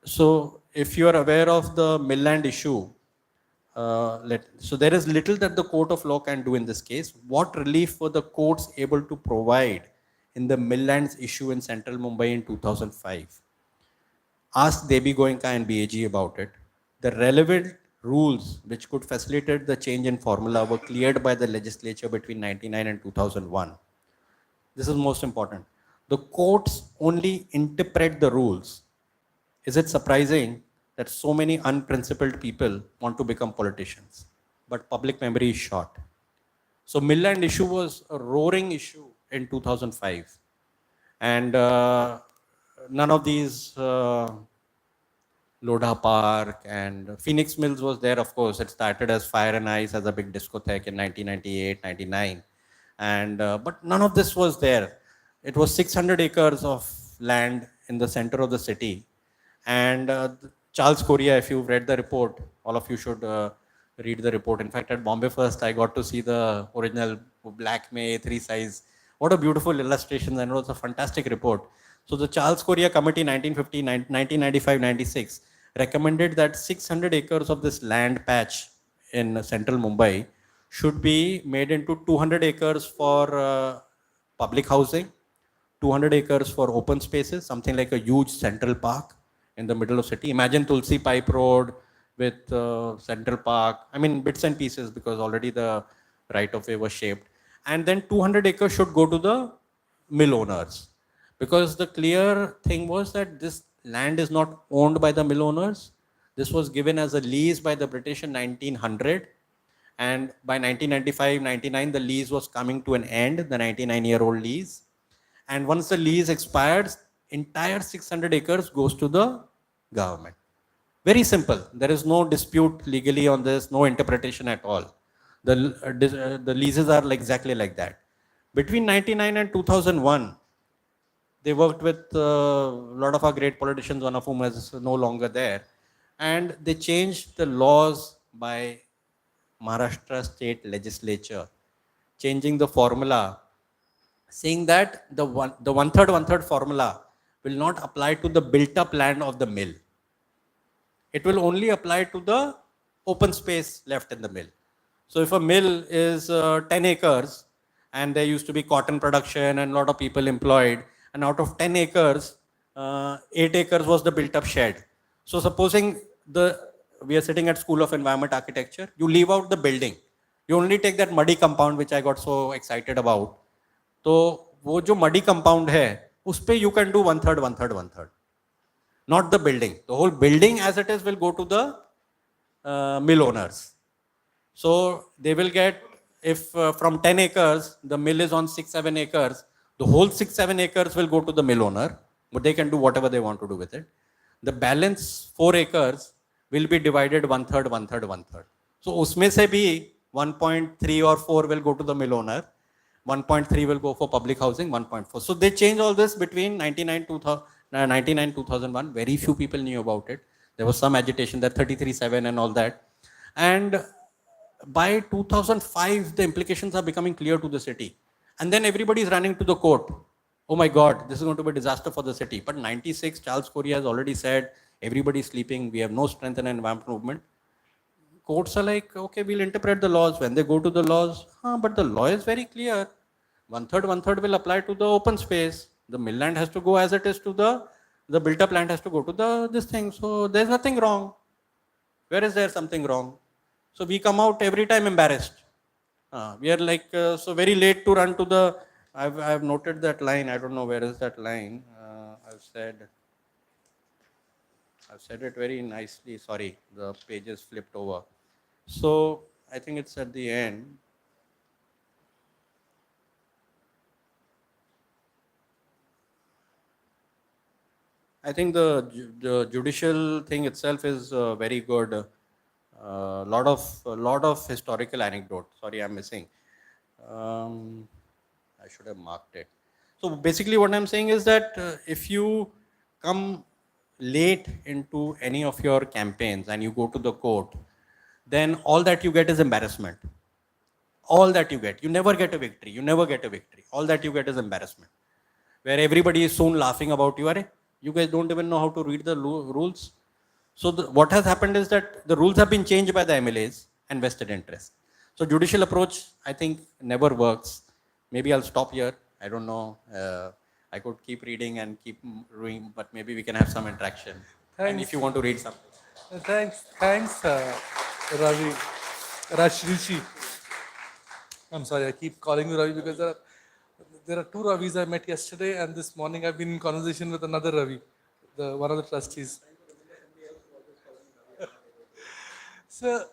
So if you are aware of the millland issue, so there is little that the court of law can do in this case. What relief were the courts able to provide in the milllands issue in central Mumbai in 2005? Ask Debi Goenka and BAG about it. The relevant rules which could facilitate the change in formula were cleared by the legislature between 1999 and 2001. This is most important. The courts only interpret the rules. Is it surprising that so many unprincipled people want to become politicians? But public memory is short. So Milland issue was a roaring issue in 2005. And none of these Lodha Park and Phoenix Mills was there, of course. It started as Fire and Ice as a big discotheque in 1998, 99. And, but none of this was there. It was 600 acres of land in the center of the city. And Charles Correa, if you've read the report, all of you should read the report. In fact, at Bombay First, I got to see the original Black May 3 size. What a beautiful illustration, and it was a fantastic report. So the Charles Correa Committee 1950, 1995, 96 recommended that 600 acres of this land patch in central Mumbai should be made into 200 acres for public housing, 200 acres for open spaces, something like a huge central park in the middle of city. Imagine Tulsi Pipe Road with Central Park. I mean, bits and pieces because already the right of way was shaped. And then 200 acres should go to the mill owners. Because the clear thing was that this land is not owned by the mill owners. This was given as a lease by the British in 1900. And by 1995, 99, the lease was coming to an end, the 99-year-old lease. And once the lease expires, entire 600 acres goes to the government. Very simple. There is no dispute legally on this, no interpretation at all. The leases are exactly like that. Between 99 and 2001, they worked with a lot of our great politicians, one of whom is no longer there. And they changed the laws by Maharashtra state legislature, changing the formula, saying that the one-third formula will not apply to the built-up land of the mill. It will only apply to the open space left in the mill. So if a mill is 10 acres and there used to be cotton production and a lot of people employed, and out of 10 acres, 8 acres was the built-up shed. So supposing we are sitting at School of Environment Architecture, you leave out the building. You only take that muddy compound, which I got so excited about. So वो जो muddy compound है, उस पे you can do one-third. Not the building. The whole building as it is will go to the mill owners. So they will get, if from 10 acres, the mill is on 6-7 acres, the whole 6-7 acres will go to the mill owner. but they can do whatever they want to do with it. The balance 4 acres will be divided one third, one third, one third. So उसमें से भी 1.3 or 4 will go to the mill owner, 1.3 will go for public housing, 1.4. So they change all this between 99 2001. Very few people knew about it. There was some agitation, that 33(7) and all that. And by 2005, the implications are becoming clear to the city. And then everybody is running to the court. Oh my God, this is going to be a disaster for the city. But 96, Charles Correa has already said, everybody is sleeping. We have no strength in environment movement. Courts are like, okay, we'll interpret the laws. When they go to the laws, but the law is very clear. One third will apply to the open space. The mill land has to go as it is to the built up land has to go to this thing. So there's nothing wrong. Where is there something wrong? So we come out every time embarrassed. We are like, so very late to run to the, I've noted that line. I don't know where is that line. I've said it very nicely. Sorry, the pages flipped over. So I think it's at the end. I think the judicial thing itself is very good. Lot of historical anecdote. Sorry, I'm missing. I should have marked it. So basically, what I'm saying is that if you come late into any of your campaigns and you go to the court, then all that you get is embarrassment. All that you get. You never get a victory. You never get a victory. All that you get is embarrassment. Where everybody is soon laughing about you. Are you guys don't even know how to read the rules. So what has happened is that the rules have been changed by the MLAs and vested interest. So judicial approach, I think, never works. Maybe I'll stop here. I don't know. I could keep reading and keep reading, but maybe we can have some interaction. Thanks. And if you want to read something. Thanks, Ravi, Rishi. I'm sorry, I keep calling you Ravi because there are two Ravis I met yesterday, and this morning I've been in conversation with another Ravi, one of the trustees. So,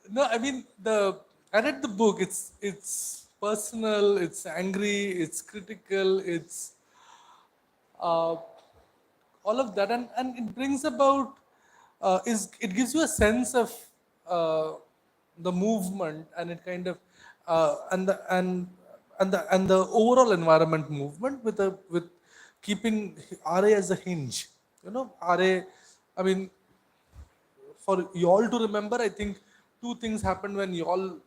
no, I mean I read the book. It's personal. It's angry. It's critical. It's all of that, and it brings about it gives you a sense of the movement, and it kind of and the overall environment movement with keeping RA as a hinge. RA. I mean, for you all to remember, I think two things happened when you all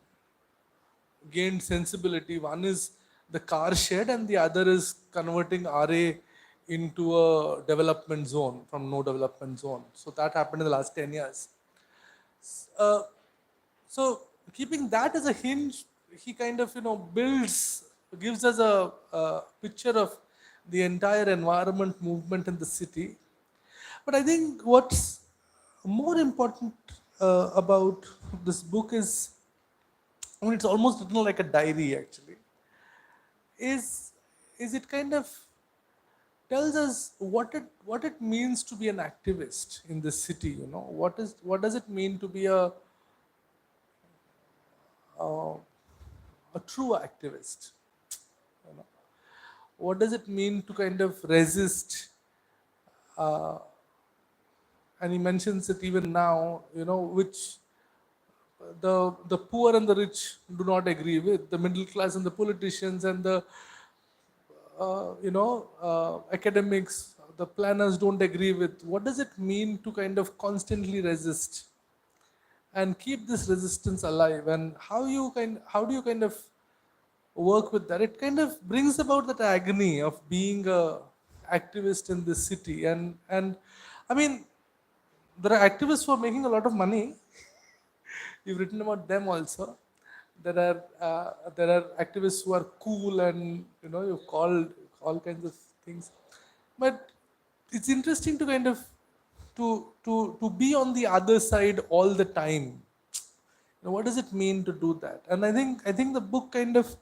gained sensibility. One is the car shed, and the other is converting RA into a development zone from no development zone. So that happened in the last 10 years. Uh, so keeping that as a hinge, he kind of gives us a picture of the entire environment movement in the city. But I think what's more important about this book is, I mean, it's almost written like a diary actually. Is it kind of tells us what it means to be an activist in this city. What does it mean to be a true activist? What does it mean to kind of resist? And he mentions it even now, which the poor and the rich do not agree with, the middle class and the politicians and the academics, the planners don't agree with. What does it mean to kind of constantly resist and keep this resistance alive? And how do you kind of work with that? It kind of brings about that agony of being a activist in this city. And I mean, there are activists who are making a lot of money. You've written about them also. There are activists who are cool, and you've called all kinds of things. But it's interesting to kind of to be on the other side all the time. What does it mean to do that? And I think the book kind of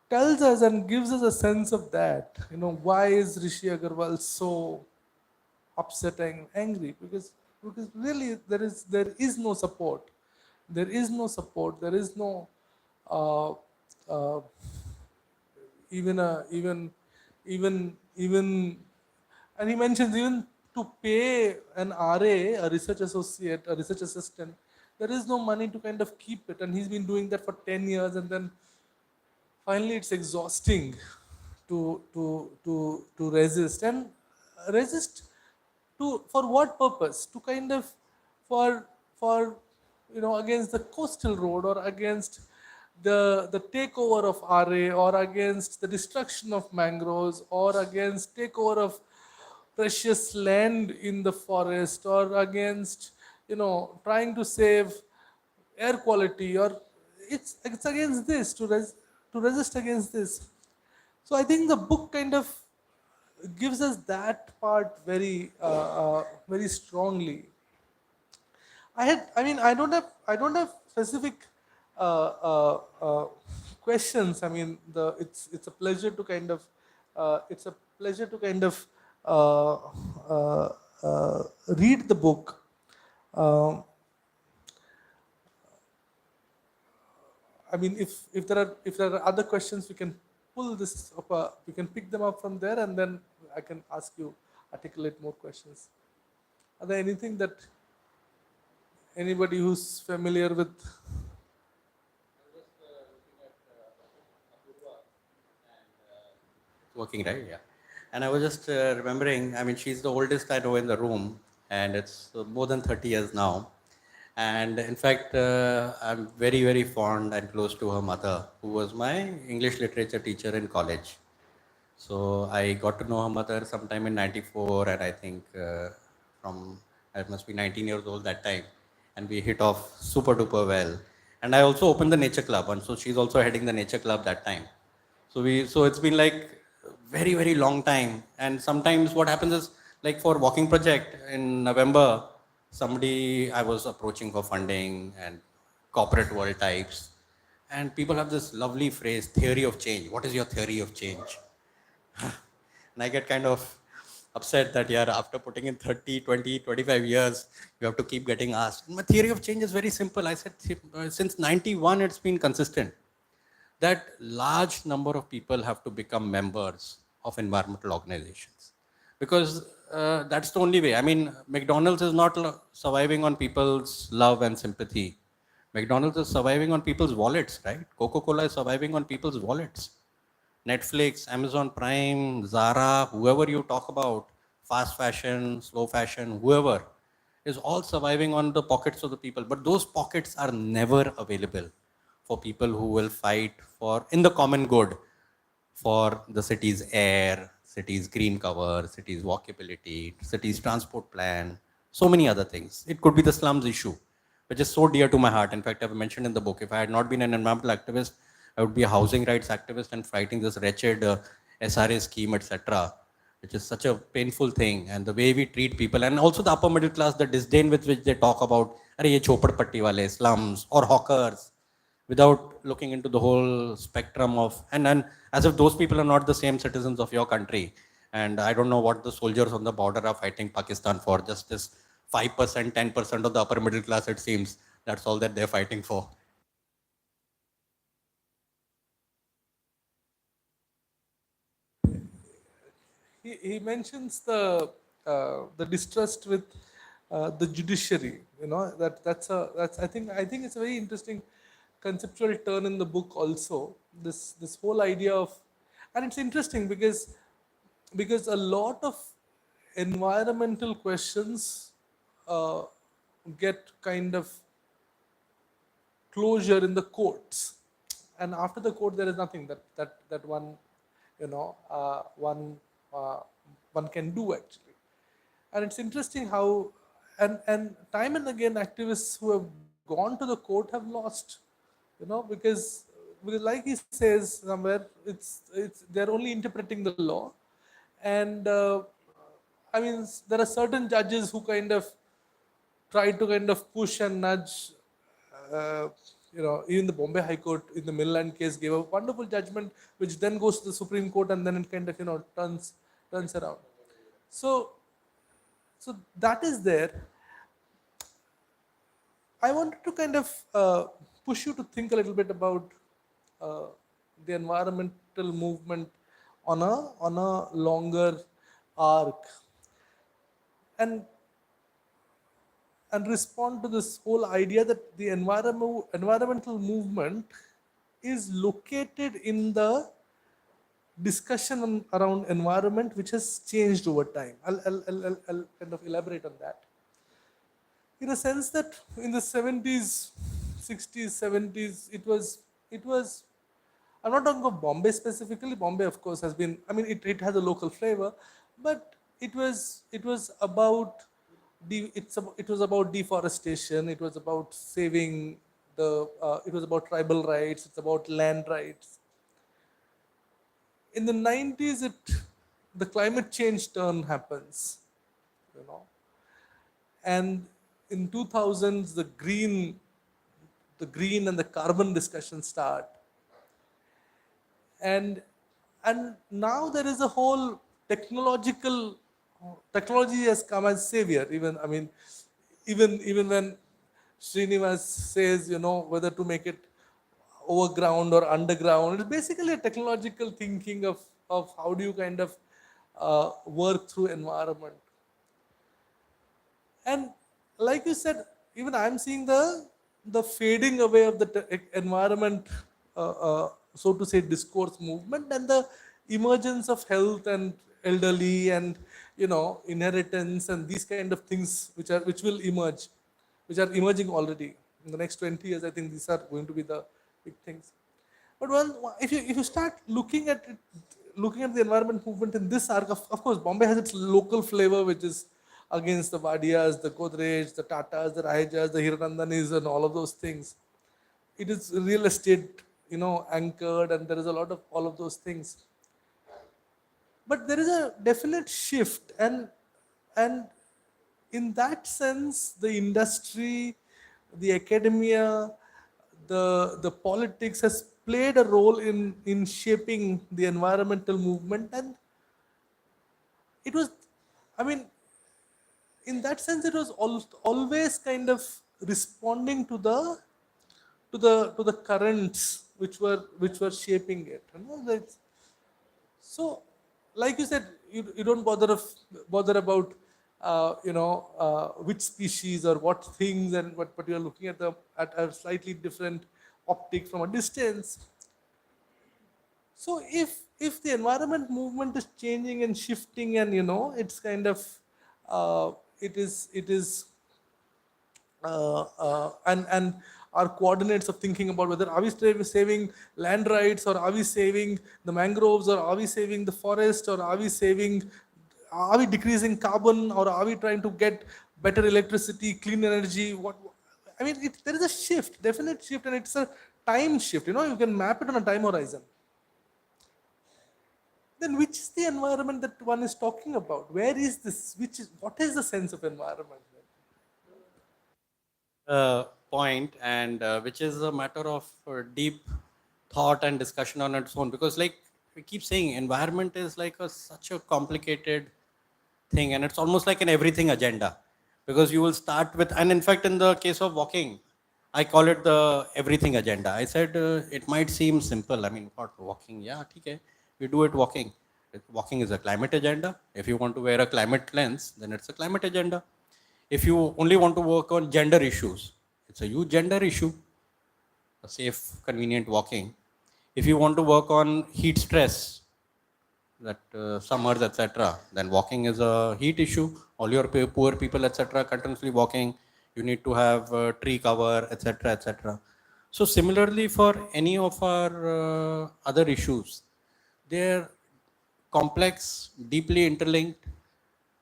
tells us and gives us a sense of that. Why is Rishi Aggarwal so upset and angry? Because really there is no support. There is no support. There is no uh, uh, even a even even even And he mentions even to pay an RA, a research associate, a research assistant, there is no money to kind of keep it. And he's been doing that for 10 years, and then finally it's exhausting to resist. And resist to, for what purpose? To kind of, for for against the coastal road, or against the takeover of RA, or against the destruction of mangroves, or against takeover of precious land in the forest, or against trying to save air quality, or it's against this, to resist against this. So I think the book kind of gives us that part very strongly. I don't have specific uh, uh, uh, questions. I mean, it's a pleasure to kind of it's a pleasure to kind of uh, uh, read the book. Um, I mean, if there are other questions, we can pull this up. We can pick them up from there, and then I can ask you articulate more questions. Are there anything that anybody who's familiar with? Working, right? Yeah. And I was just remembering, I mean, she's the oldest I know in the room, and it's more than 30 years now. And in fact, I'm very, very fond and close to her mother, who was my English literature teacher in college. So I got to know her mother sometime in 94, and I think from I must be 19 years old that time, and we hit off super duper well. And I also opened the nature club, and so she's also heading the nature club that time. So it's been like very very long time. And sometimes what happens is, like for walking project in November, somebody I was approaching for funding and corporate world types, and people have this lovely phrase, theory of change. What is your theory of change? And I get kind of upset that, yeah, after putting in 30, 20, 25 years, you have to keep getting asked. My theory of change is very simple. I said, since 91, it's been consistent that large number of people have to become members of environmental organizations, because that's the only way. I mean, McDonald's is not surviving on people's love and sympathy. McDonald's is surviving on people's wallets, right? Coca-Cola is surviving on people's wallets. Netflix, Amazon Prime, Zara, whoever you talk about, fast fashion, slow fashion, whoever, is all surviving on the pockets of the people. But those pockets are never available for people who will fight for, in the common good, for the city's air, city's green cover, city's walkability, city's transport plan, so many other things. It could be the slums issue, which is so dear to my heart. In fact, I've mentioned in the book, if I had not been an environmental activist, I would be a housing rights activist and fighting this wretched SRA scheme, etc., which is such a painful thing. And the way we treat people, and also the upper middle class, the disdain with which they talk about, "Arey, ye chopad wale, slums, or hawkers," without looking into the whole spectrum of, and as if those people are not the same citizens of your country. And I don't know what the soldiers on the border are fighting Pakistan for, just this 5%, 10% of the upper middle class, it seems. That's all that they're fighting for. He mentions the distrust with the judiciary. That's I think it's a very interesting conceptual turn in the book also. This whole idea of, and it's interesting because a lot of environmental questions uh, get kind of closure in the courts, and after the court there is nothing that one you know uh, one can do actually. And it's interesting how, and time and again activists who have gone to the court have lost, because like he says somewhere, they're only interpreting the law. And I mean, there are certain judges who kind of try to kind of push and nudge. Uh, even the Bombay High Court in the Milland case gave a wonderful judgment, which then goes to the Supreme Court, and then it kind of turns around. So so that is there. I wanted to kind of push you to think a little bit about uh, the environmental movement on a longer arc, and respond to this whole idea that the environmental movement is located in the discussion around environment, which has changed over time. I'll kind of elaborate on that in a sense that in the 70s, 60s, 70s, it was. I'm not talking of Bombay specifically. Bombay, of course, has been. I mean, it has a local flavor, but it was about it was about deforestation. It was about saving the. It was about tribal rights. It's about land rights. In the 90s, the climate change turn happens, you know, and in 2000s the green and the carbon discussion start, and now there is a whole technology has come as savior. Even, I mean, even when Srinivas says, whether to make it overground or underground, it's basically a technological thinking of how do you kind of work through environment. And like you said, even I'm seeing the fading away of the environment, so to say, discourse movement, and the emergence of health and elderly and inheritance and these kind of things which will emerge, which are emerging already in the next 20 years. I think these are going to be the big things. But if you start looking at the environment movement in this arc, of course, Bombay has its local flavor, which is against the Vadias, the Godrej, the Tatas, the Rahejas, the Hiranandanis, and all of those things. It is real estate, anchored, and there is a lot of all of those things. But there is a definite shift, and in that sense, the industry, the academia, the politics has played a role in shaping the environmental movement. And it was, I mean, in that sense, it was always kind of responding to the currents which were shaping it. So, like you said, you don't bother about which species or what things, and but you're looking at a slightly different optic from a distance. So if the environment movement is changing and shifting, and it's kind of it is and our coordinates of thinking about whether are we saving land rights, or are we saving the mangroves, or are we saving the forest, or are we decreasing carbon, or are we trying to get better electricity, clean energy? I mean, there is a shift, definite shift, and it's a time shift. You can map it on a time horizon. Then which is the environment that one is talking about? Where is this? What is the sense of environment? Point, and which is a matter of deep thought and discussion on its own, because like we keep saying, environment is like such a complicated thing, and it's almost like an everything agenda, because you will start with, and in fact in the case of walking, I call it the everything agenda. I said it might seem simple. I mean, what walking? Yeah, okay, we do it walking. Walking is a climate agenda. If you want to wear a climate lens, then it's a climate agenda. If you only want to work on gender issues, it's a huge gender issue, a safe, convenient walking. If you want to work on heat stress, that summers, etc., then walking is a heat issue. All your poor people, etc., continuously walking. You need to have tree cover, etc., etc. So similarly, for any of our other issues, they're complex, deeply interlinked,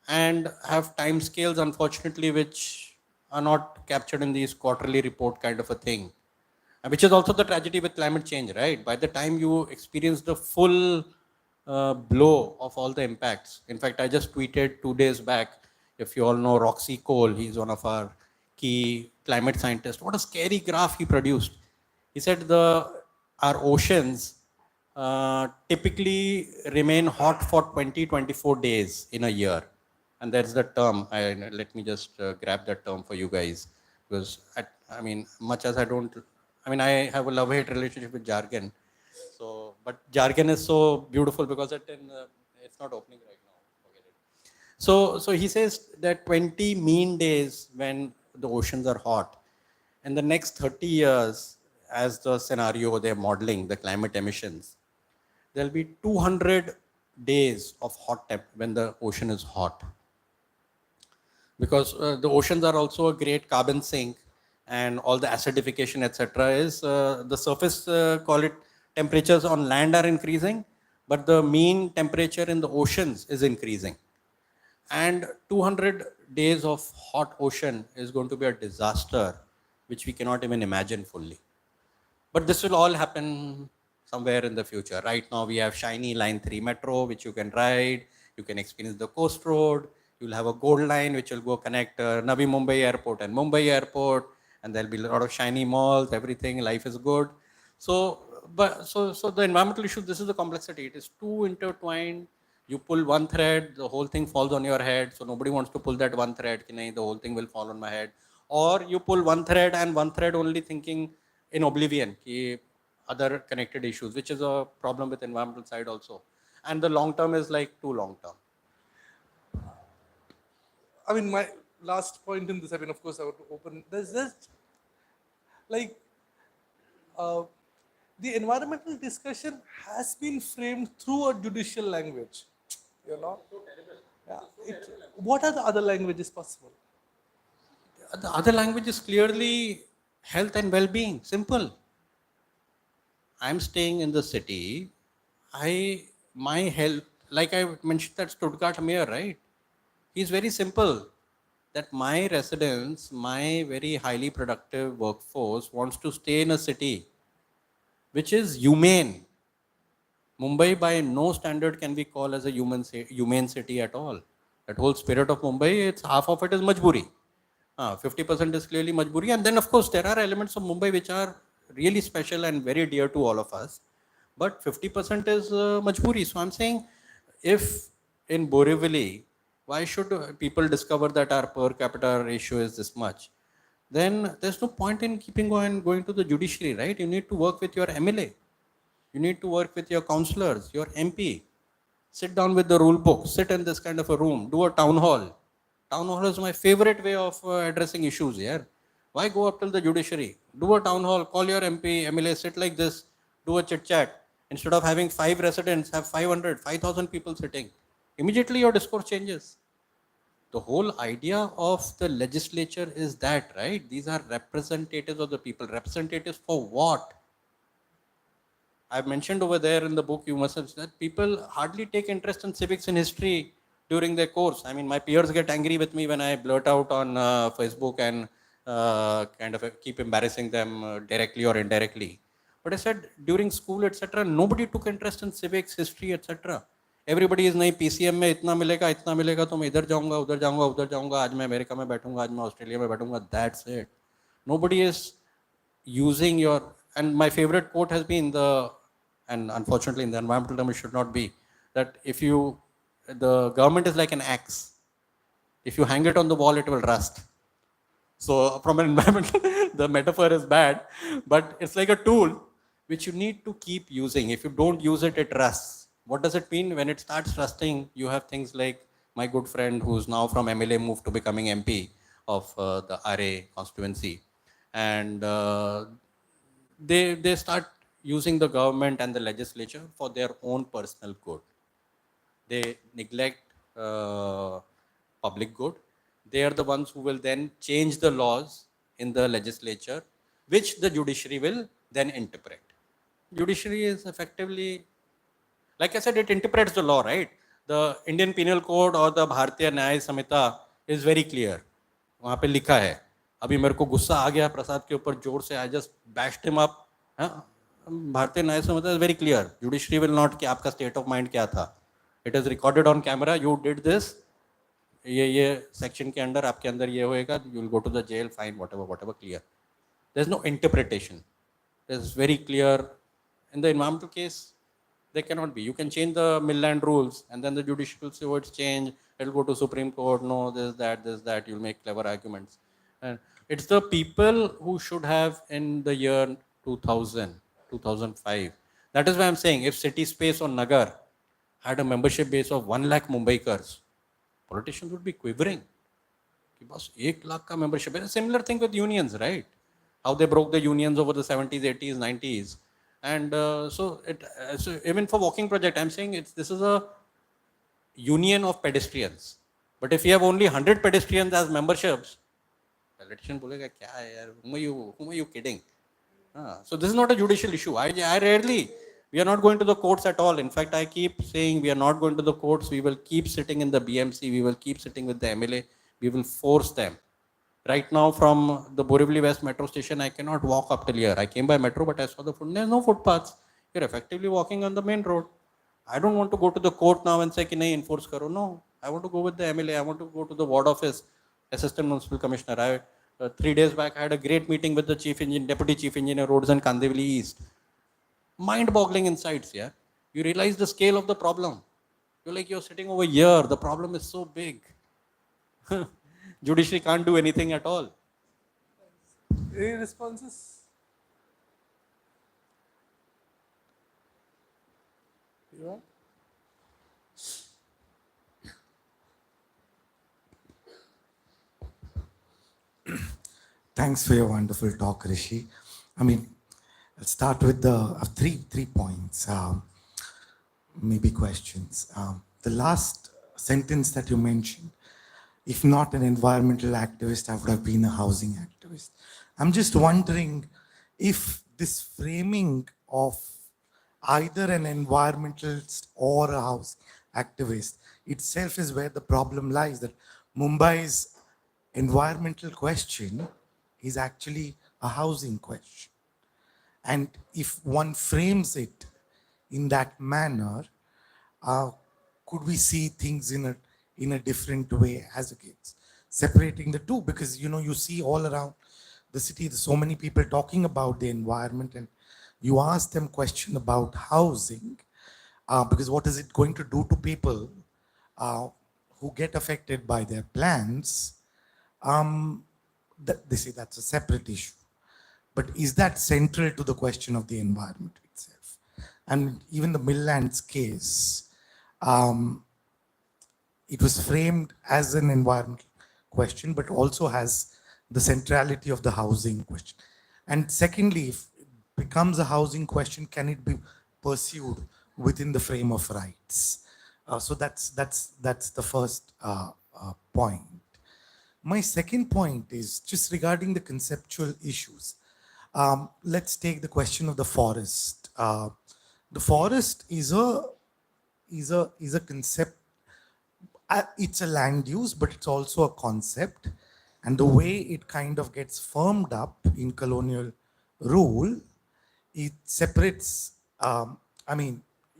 and have time scales, unfortunately, which are not captured in these quarterly report kind of a thing. And which is also the tragedy with climate change, right? By the time you experience the full blow of all the impacts. In fact, I just tweeted 2 days back, if you all know Roxy Cole, he's one of our key climate scientists. What a scary graph he produced. He said our oceans typically remain hot for 20-24 days in a year. And that's the term. Let me just grab that term for you guys, because I mean, much as I don't, I mean, I have a love-hate relationship with jargon. So, but jargon is so beautiful because it's not opening right now. Forget it. So he says that 20 mean days when the oceans are hot, and the next 30 years, as the scenario they're modeling the climate emissions, there'll be 200 days of hot temp when the ocean is hot, because the oceans are also a great carbon sink, and all the acidification etc is the surface call it temperatures on land are increasing, but the mean temperature in the oceans is increasing, and 200 days of hot ocean is going to be a disaster which we cannot even imagine fully. But this will all happen somewhere in the future. Right now, we have shiny Line 3 metro, which you can ride. You can experience the coast road. You'll have a gold line, which will go connect Navi Mumbai Airport and Mumbai Airport. And there'll be a lot of shiny malls, everything. Life is good. So the environmental issue, this is the complexity. It is too intertwined. You pull one thread, the whole thing falls on your head. So nobody wants to pull that one thread. The whole thing will fall on my head. Or you pull one thread and one thread only thinking in oblivion ki other connected issues, which is a problem with environmental side also. And the long term is like too long term. I mean, my last point in this, I mean, of course, I would open. There's just like uh, the environmental discussion has been framed through a judicial language. You know, yeah. What are the other languages possible? The other language is clearly health and well-being. Simple. I'm staying in the city. My health, like I mentioned that Stuttgart mayor, right? He's very simple. That my residents, my very highly productive workforce wants to stay in a city which is humane. Mumbai by no standard can be called as a humane city at all. That whole spirit of Mumbai, it's half of it is majburi. 50% is clearly majburi. And then of course there are elements of Mumbai which are really special and very dear to all of us. But 50% is majburi. So I'm saying if in Borivali, why should people discover that our per capita ratio is this much? Then there's no point in keeping going to the judiciary, right? You need to work with your MLA. You need to work with your councillors, your MP. Sit down with the rule book, sit in this kind of a room, do a town hall. Town hall is my favorite way of addressing issues here. Why go up till the judiciary? Do a town hall, call your MP, MLA, sit like this, do a chit chat. Instead of having 5 residents, have 500, 5,000 people sitting. Immediately your discourse changes. The whole idea of the legislature is that, right? These are representatives of the people. Representatives for what? I've mentioned over there in the book, you must have said, people hardly take interest in civics and history during their course. I mean, my peers get angry with me when I blurt out on Facebook and kind of keep embarrassing them directly or indirectly. But I said, during school, etc., nobody took interest in civics, history, etc. Everybody is नहीं PCM में इतना मिलेगा तो मैं इधर जाऊंगा उधर जाऊंगा आज मैं अमेरिका में बैठूंगा आज मैं ऑस्ट्रेलिया में बैठूंगा. That's it. Nobody is using your, and my favorite quote has been and unfortunately in the environmental term it should not be, that the government is like an axe. If you hang it on the wall, it will rust. So from an environmental, the metaphor is bad, but it's like a tool which you need to keep using. If you don't use it, it rusts. What does it mean? When it starts rusting, you have things like my good friend who's now from MLA moved to becoming MP of the RA constituency. And they start using the government and the legislature for their own personal good. They neglect public good. They are the ones who will then change the laws in the legislature, which the judiciary will then interpret. Judiciary is effectively, like I said, it interprets the law, right? The Indian Penal Code or the Bharatiya Nyaya Samhita is very clear. वहाँ पे लिखा है. अभी मेरे को गुस्सा आ गया प्रसाद के ऊपर जोर से, I just bashed him up. भारतीय न्याय संहिता is very clear. Judiciary will not कि आपका state of mind क्या था. It is recorded on camera. You did this. ये section के अंदर आपके अंदर ये होएगा. You will go to the jail, fine, whatever, clear. There is no interpretation. It is very clear. In the environmental case, there cannot be. You can change the mill land rules, and then the judiciary will say, oh, it's changed. It'll go to Supreme Court. No, this, that. You'll make clever arguments. And it's the people who should have in the year 2000, 2005. That is why I'm saying if City Space or Nagar had a membership base of 1 lakh Mumbaikars, politicians would be quivering. कि बस 1 लाख का membership है. Similar thing with unions, right? How they broke the unions over the 70s, 80s, 90s. And so even for walking project, I'm saying this is a union of pedestrians. But if you have only 100 pedestrians as memberships, politician बोलेगा क्या है यार, whom are you kidding? So this is not a judicial issue. I rarely, we are not going to the courts at all. In fact, I keep saying we are not going to the courts. We will keep sitting in the BMC. We will keep sitting with the MLA. We will force them. Right now, from the Borivali West metro station, I cannot walk up till here. I came by metro, but I saw the foot. There's no footpaths. You're effectively walking on the main road. I don't want to go to the court now and say कि नहीं enforce करो. No, I want to go with the MLA. I want to go to the ward office, assistant municipal commissioner. 3 days back, I had a great meeting with the deputy chief engineer roads in Kandivali East. Mind-boggling insights, yeah. You realize the scale of the problem. You're like, you're sitting over here. The problem is so big. Judiciary can't do anything at all. Any responses? Yeah. Thanks for your wonderful talk, Rishi. I mean, I'll start with the three points, maybe questions. The last sentence that you mentioned, if not an environmental activist, I would have been a housing activist. I'm just wondering if this framing of either an environmentalist or a house activist itself is where the problem lies, that Mumbai's environmental question is actually a housing question. And if one frames it in that manner, could we see things in a different way as against separating the two? Because you see all around the city, there's so many people talking about the environment, and you ask them question about housing, because what is it going to do to people who get affected by their plans? They say that's a separate issue. But is that central to the question of the environment itself? And even the Milllands case, it was framed as an environmental question, but also has the centrality of the housing question. And secondly, if it becomes a housing question, can it be pursued within the frame of rights? So that's the first point. My second point is just regarding the conceptual issues. Let's take the question of the forest. The forest is a concept. It's a land use, but it's also a concept. And the way it kind of gets firmed up in colonial rule, it separates.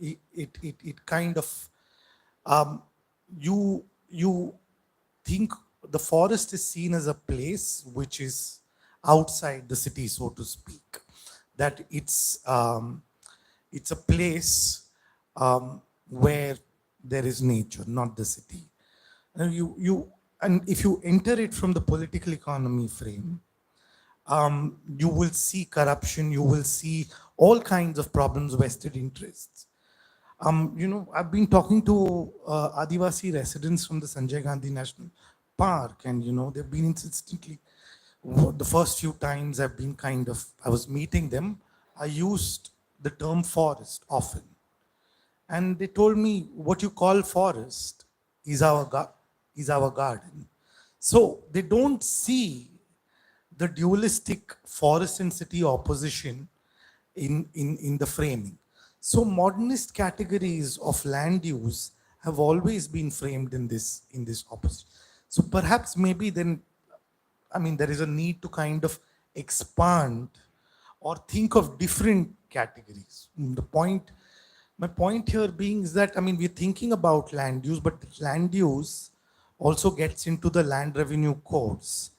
It kind of you think the forest is seen as a place which is outside the city, so to speak. That it's a place where there is nature, not the city. And if you enter it from the political economy frame, you will see corruption, you will see all kinds of problems, vested interests. I've been talking to Adivasi residents from the Sanjay Gandhi National Park, and they've been insistently, the first few times I was meeting them, I used the term forest often. And they told me, what you call forest is our garden. So they don't see the dualistic forest and city opposition in the framing. So modernist categories of land use have always been framed in this opposition. So perhaps maybe then, there is a need to kind of expand or think of different categories. My point here being is that, we're thinking about land use, but land use also gets into the land revenue codes.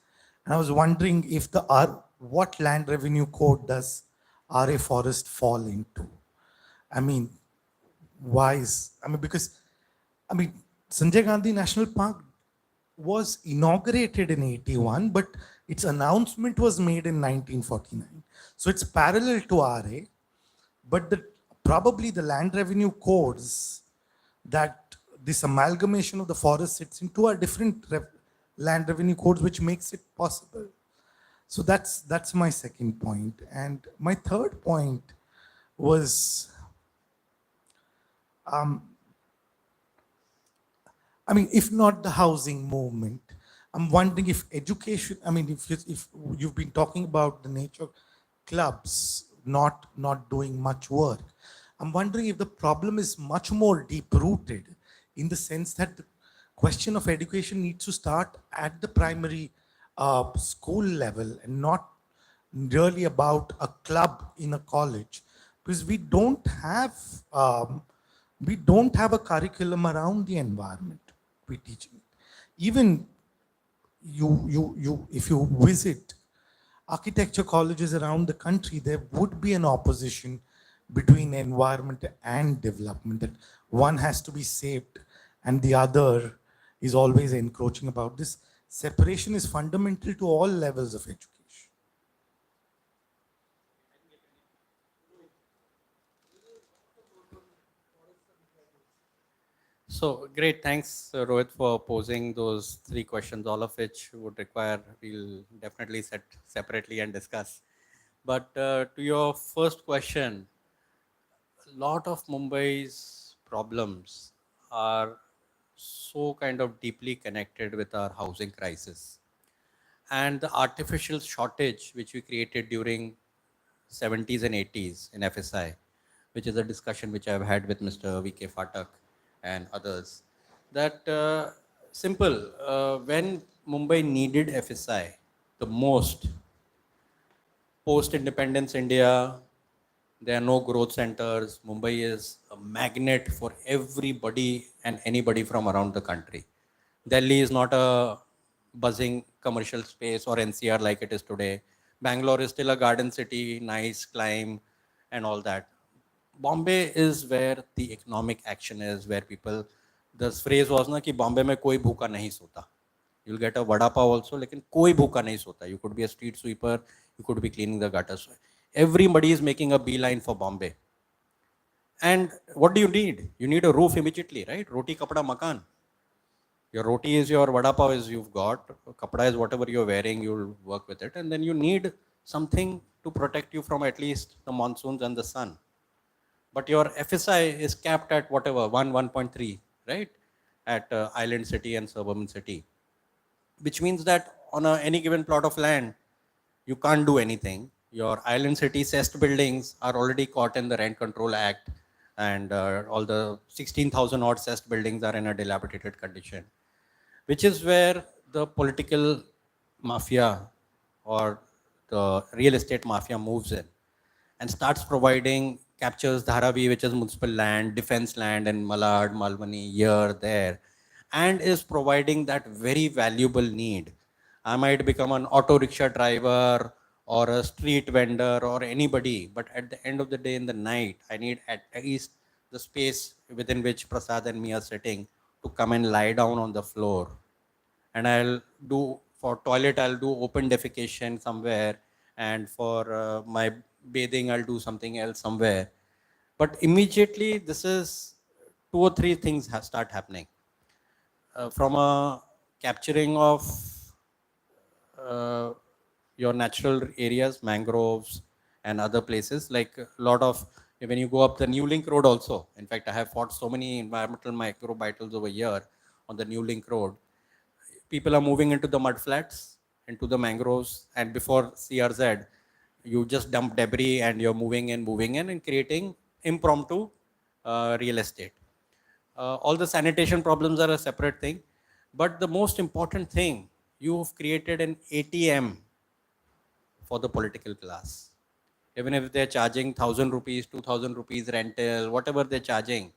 And I was wondering if what land revenue code does RA forest fall into? Because Sanjay Gandhi National Park was inaugurated in 81, but its announcement was made in 1949. So it's parallel to RA, but probably the land revenue codes that this amalgamation of the forest sits into our different land revenue codes, which makes it possible. So that's my second point. And my third point was, I mean, if not the housing movement, I'm wondering if education, I mean, if you've been talking about the nature of clubs not doing much work, I'm wondering if the problem is much more deep rooted, in the sense that the question of education needs to start at the primary school level, and not really about a club in a college, because we don't have a curriculum around the environment we teach it. Even if you visit architecture colleges around the country, there would be an opposition between environment and development, that one has to be saved and the other is always encroaching. About this separation is fundamental to all levels of education. So great, thanks Rohit for posing those three questions, all of which would require, we'll definitely set separately and discuss. But to your first question, a lot of Mumbai's problems are so kind of deeply connected with our housing crisis and the artificial shortage which we created during 70s and 80s in FSI, which is a discussion which I've had with Mr. VK Fatak and others. That simple, when Mumbai needed FSI the most, post independence India, there are no growth centers. Mumbai is a magnet for everybody and anybody from around the country. Delhi is not a buzzing commercial space or NCR like it is today. Bangalore is still a garden city, nice climb and all that. Bombay is where the economic action is, where people, the phrase was na ki Bombay mein koi bhuka nahi sota. You'll get a vada pav also, lekin koi bhuka nahi sota. You could be a street sweeper, you could be cleaning the gutters. Everybody is making a beeline for Bombay. And what do you need? You need a roof immediately, right? Roti, kapda, makan. Your roti is your vada pav is you've got. Kapda is whatever you're wearing, you'll work with it. And then you need something to protect you from at least the monsoons and the sun. But your FSI is capped at whatever, 1.3, right? At island city and suburban city. Which means that on any given plot of land, you can't do anything. Your island city cessed buildings are already caught in the Rent Control Act, and all the 16,000 odd cessed buildings are in a dilapidated condition, which is where the political mafia or the real estate mafia moves in and starts providing, captures Dharavi, which is municipal land, defense land in Malad, Malmani, here, there, and is providing that very valuable need. I might become an auto rickshaw driver or a street vendor or anybody, but at the end of the day, in the night, I need at least the space within which Prasad and me are sitting to come and lie down on the floor. And I'll do, for toilet, I'll do open defecation somewhere, and for my bathing, I'll do something else somewhere. But immediately, this is two or three things start happening. From a capturing of uh, your natural areas, mangroves and other places, like a lot of, when you go up the New Link Road also. In fact, I have fought so many environmental microbials over here on the New Link Road. People are moving into the mud flats, into the mangroves, and before CRZ, you just dump debris and you're moving in and creating impromptu real estate. All the sanitation problems are a separate thing. But the most important thing, you've created an ATM for the political class. Even if they're charging 1,000 rupees, 2,000 rupees rental, whatever they're charging,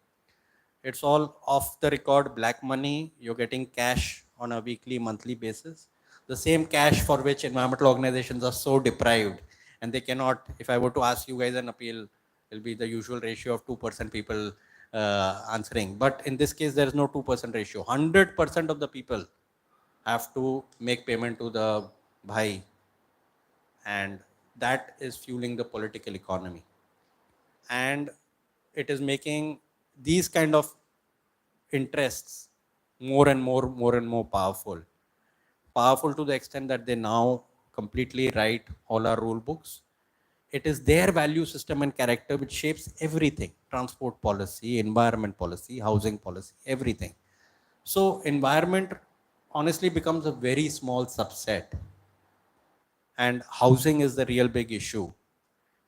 it's all off the record black money. You're getting cash on a weekly, monthly basis. The same cash for which environmental organizations are so deprived, and they cannot, if I were to ask you guys an appeal, it'll be the usual ratio of 2% people answering. But in this case, there is no 2% ratio. 100% of the people have to make payment to the bhai, and that is fueling the political economy. And it is making these kind of interests more and more powerful. Powerful to the extent that they now completely write all our rule books. It is their value system and character which shapes everything: transport policy, environment policy, housing policy, everything. So, environment honestly becomes a very small subset, and housing is the real big issue.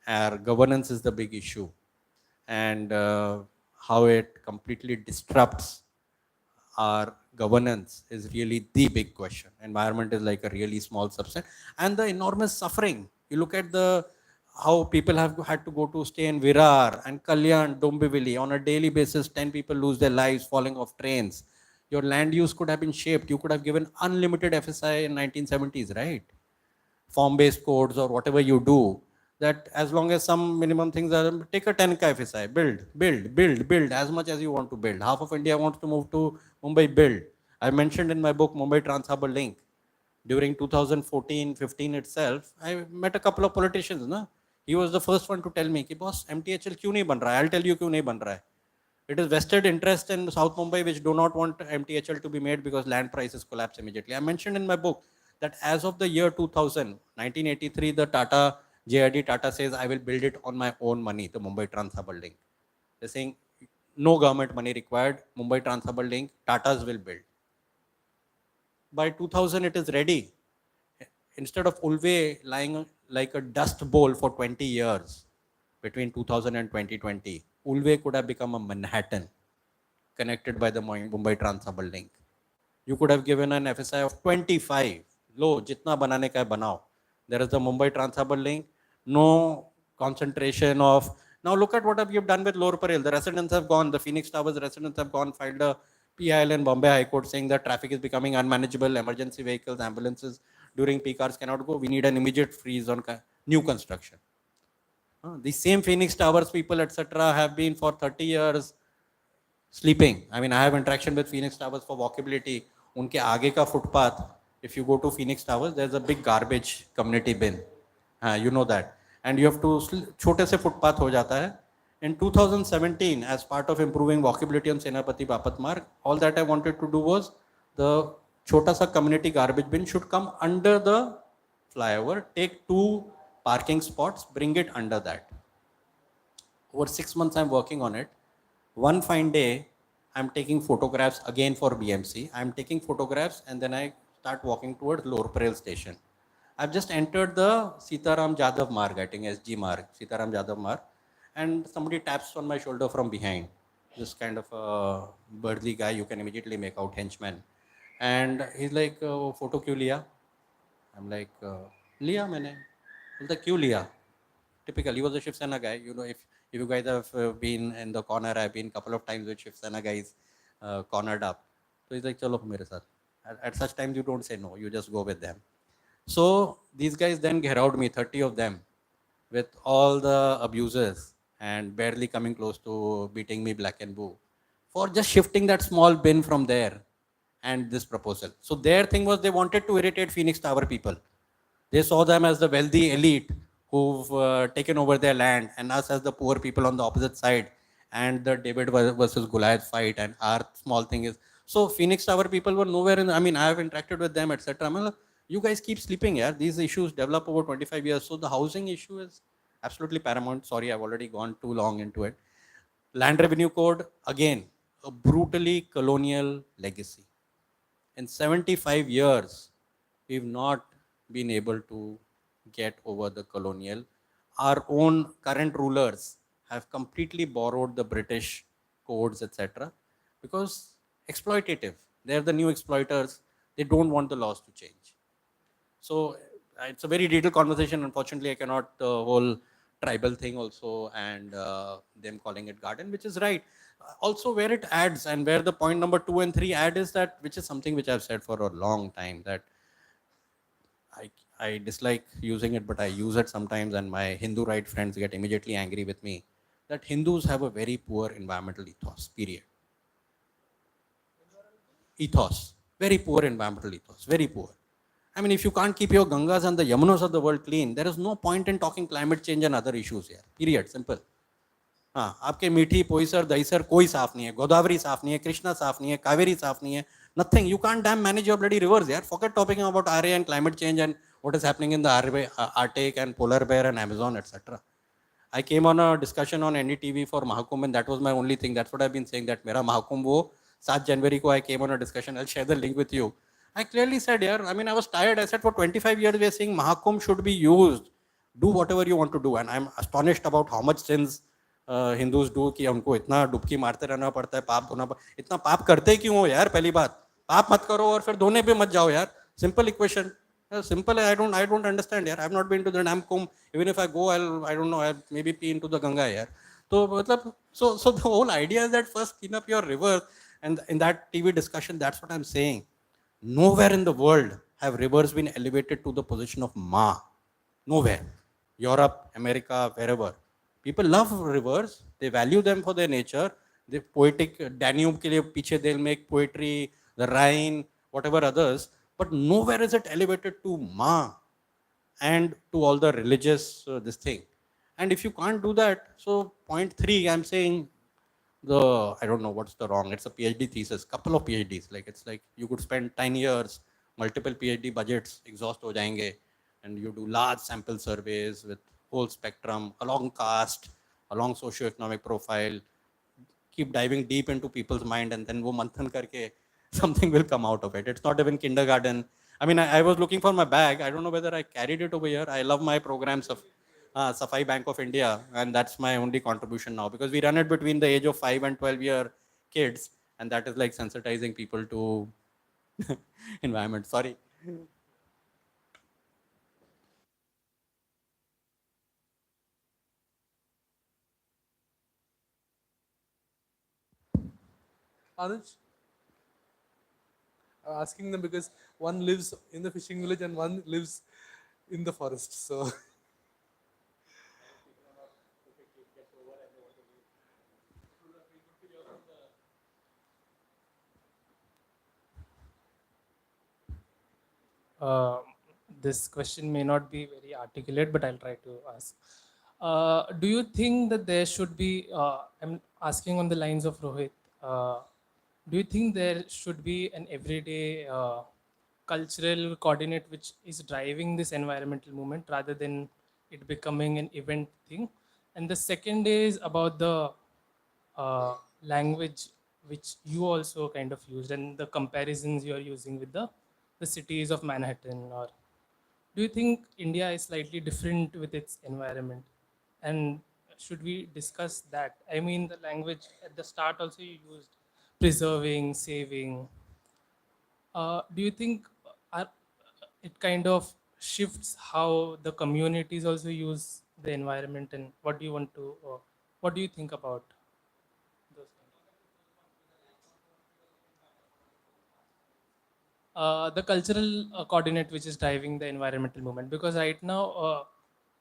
Our governance is the big issue, and how it completely disrupts our governance is really the big question. Environment is like a really small subset, and the enormous suffering. You look at the how people have had to go to stay in Virar and Kalyan, Dombivli on a daily basis. 10 people lose their lives falling off trains. Your land use could have been shaped. You could have given unlimited FSI in 1970s, right? Form-based codes or whatever you do, that as long as some minimum things are, take a 10 ka FSI, build as much as you want to build. Half of India wants to move to Mumbai, build. I mentioned in my book Mumbai Trans-Harbour Link. During 2014-15 itself, I met a couple of politicians. Na? He was the first one to tell me, boss, MTHL क्यों नहीं बन रहा है? I'll tell you क्यों नहीं बन रहा है. It is vested interest in South Mumbai which do not want MTHL to be made because land prices collapse immediately. I mentioned in my book that as of the year 2000, 1983, the JID Tata says, I will build it on my own money, the Mumbai Trans-Harbour Link. They're saying, no government money required, Mumbai Trans-Harbour Link, Tatas will build. By 2000, it is ready. Instead of Ulve lying like a dust bowl for 20 years, between 2000 and 2020, Ulve could have become a Manhattan connected by the Mumbai Trans-Harbour Link. You could have given an FSI of 25. Lo, jitna banane ka hai banao. There is the Mumbai Trans-Harbour Link. No concentration of. Now look at what you've done with Lower Parel. The residents have gone. The Phoenix Towers residents have gone, filed a PIL in Bombay High Court saying that traffic is becoming unmanageable. Emergency vehicles, ambulances during peak hours cannot go. We need an immediate freeze on new construction. The same Phoenix Towers people, etc., have been for 30 years sleeping. I mean, I have interaction with Phoenix Towers for walkability. Unke aage ka footpath, if you go to Phoenix Towers, there's a big garbage community bin. You know that. And you have to, chote se footpath ho jata hai. In 2017, as part of improving walkability on Senapati Bapat Marg, all that I wanted to do was the chota sa community garbage bin should come under the flyover, take 2 parking spots, bring it under that. Over 6 months, I'm working on it. One fine day, I'm taking photographs again for BMC. I'm taking photographs and then I start walking towards Lower Parel station. I've just entered the Sitaram Jadhav Marg, I think SG Marg, Sitaram Jadhav Marg, and somebody taps on my shoulder from behind. This kind of a burly guy, you can immediately make out henchman. And he's like, photo kyun liya? I'm like, liya maine. He's like, kyun liya? Typical, he was a Shiv Sena guy. You know, if you guys have been in the corner, I've been a couple of times with Shiv Sena guys cornered up. So he's like, chalo mere saath. At such times, you don't say no, you just go with them. So these guys then gherowed me, 30 of them, with all the abusers and barely coming close to beating me black and blue for just shifting that small bin from there and this proposal. So their thing was they wanted to irritate Phoenix Tower people. They saw them as the wealthy elite who've taken over their land and us as the poor people on the opposite side, and the David versus Goliath fight, and our small thing is. So Phoenix Tower people were nowhere in, I mean, I have interacted with them, etc. I mean, you guys keep sleeping here. These issues develop over 25 years. So the housing issue is absolutely paramount. Sorry, I've already gone too long into it. Land Revenue Code, again, a brutally colonial legacy. In 75 years, we've not been able to get over the colonial. Our own current rulers have completely borrowed the British codes, etc. because exploitative. They're the new exploiters. They don't want the laws to change. So it's a very detailed conversation. Unfortunately, I cannot the whole tribal thing also, and them calling it garden, which is right. Also, where it adds and where the point number 2 and 3 add is that, which is something which I've said for a long time, that I dislike using it, but I use it sometimes, and my Hindu right friends get immediately angry with me, that Hindus have a very poor environmental ethos, period. Ethos, very poor environmental ethos, very poor. I mean, if you can't keep your Gangas and the Yamunas of the world clean, there is no point in talking climate change and other issues here, period, simple. हाँ, आपके मीठी पोईसर दहीसर कोई साफ नहीं है, गोदावरी साफ नहीं है, कृष्णा साफ नहीं है, कावेरी साफ नहीं है, nothing. You can't damn manage your bloody rivers, यार. Forget talking about RA and climate change and what is happening in the Arctic and polar bear and Amazon, etc. I came on a discussion on NDTV for Mahakumbh, and that was my only thing. That's what I've been saying, that मेरा Mahakumbh वो 7 जनवरी को I came on a discussion. I'll share the link with you. I clearly said, yeah, I mean, I was tired. I said, for 25 years, we are saying Mahakumbh should be used. Do whatever you want to do. And I'm astonished about how much sins Hindus do कि उनको इतना डुबकी मारते रहना पड़ता है, पाप धोना पड़ता है. इतना पाप करते क्यों हो यार? पहली बात, पाप मत करो और फिर धोने पे मत जाओ यार. Simple equation. Simple. I don't understand. Yeah, I've not been to the Dam Kumbh. Even if I go, I don't know. I'll maybe pee into the Ganga. Yeah. So the whole idea is that first clean up your rivers. And in that TV discussion, that's what I'm saying. Nowhere in the world have rivers been elevated to the position of Ma. Nowhere. Europe, America, wherever. People love rivers. They value them for their nature. The poetic Danube ke liye piche they'll make poetry, the Rhine, whatever others. But nowhere is it elevated to Ma and to all the religious this thing. And if you can't do that, so point 3, I'm saying I don't know what's the wrong. It's a PhD thesis, couple of PhDs. Like it's like you could spend 10 years, multiple PhD budgets, exhaust ho jayenge, and you do large sample surveys with whole spectrum, along caste, along socio-economic profile, keep diving deep into people's mind, and then wo manthan karke something will come out of it. It's not even kindergarten. I mean, I was looking for my bag. I don't know whether I carried it over here. I love my programs of Safai Bank of India, and that's my only contribution now, because we run it between the age of 5 and 12-year kids, and that is like sensitizing people to environment. Sorry. Anuj? I'm asking them because one lives in the fishing village and one lives in the forest. So Uh, this question may not be very articulate, but I'll try to ask. Do you think that there should be, I'm asking on the lines of Rohit, do you think there should be an everyday cultural coordinate which is driving this environmental movement rather than it becoming an event thing? And the second is about the language which you also kind of used and the comparisons you're using with the cities of Manhattan, or do you think India is slightly different with its environment? And should we discuss that? I mean, the language at the start also you used preserving, saving. Do you think it kind of shifts how the communities also use the environment, and what do you want to, what do you think about those things? The cultural coordinate which is driving the environmental movement, because right now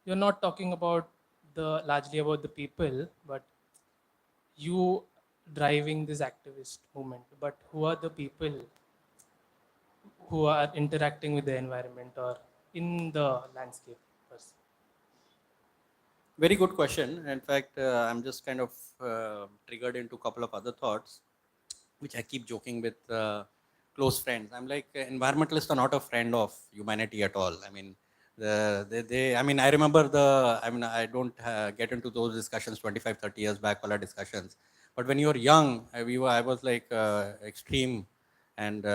you're not talking about the largely about the people, but you driving this activist movement, but who are the people who are interacting with the environment or in the landscape per se? Very good question. In fact, I'm just kind of triggered into a couple of other thoughts, which I keep joking with close friends. I'm like, environmentalists are not a friend of humanity at all. I mean, I mean, I remember I don't get into those discussions 25, 30 years back, all our discussions. But when you were young, I was like extreme, and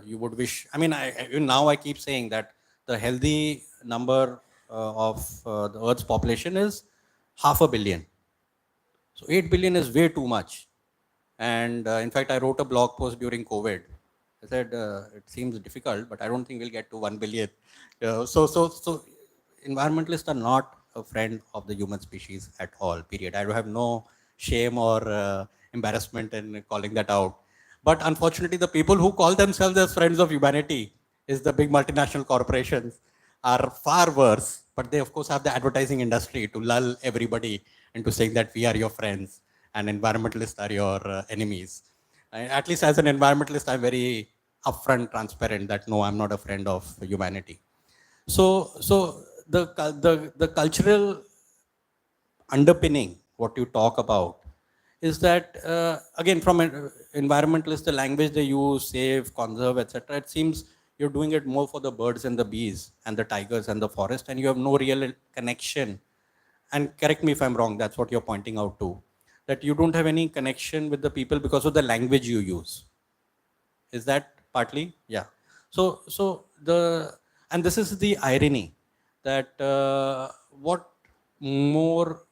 you would wish, I mean, even now I keep saying that the healthy number of the Earth's population is 500 million. So 8 billion is way too much. And in fact, I wrote a blog post during COVID. I said, it seems difficult, but I don't think we'll get to 1 billion. So environmentalists are not a friend of the human species at all, period. I have no shame or embarrassment in calling that out. But unfortunately, the people who call themselves as friends of humanity is the big multinational corporations are far worse, but they of course have the advertising industry to lull everybody into saying that we are your friends and environmentalists are your enemies. At least as an environmentalist, I'm very upfront, transparent that no, I'm not a friend of humanity. So the cultural underpinning what you talk about, is that, again, from an environmentalist, the language they use, save, conserve, etc., it seems you're doing it more for the birds and the bees and the tigers and the forest, and you have no real connection. And correct me if I'm wrong, that's what you're pointing out to, that you don't have any connection with the people because of the language you use. Is that partly? Yeah. And this is the irony, that what more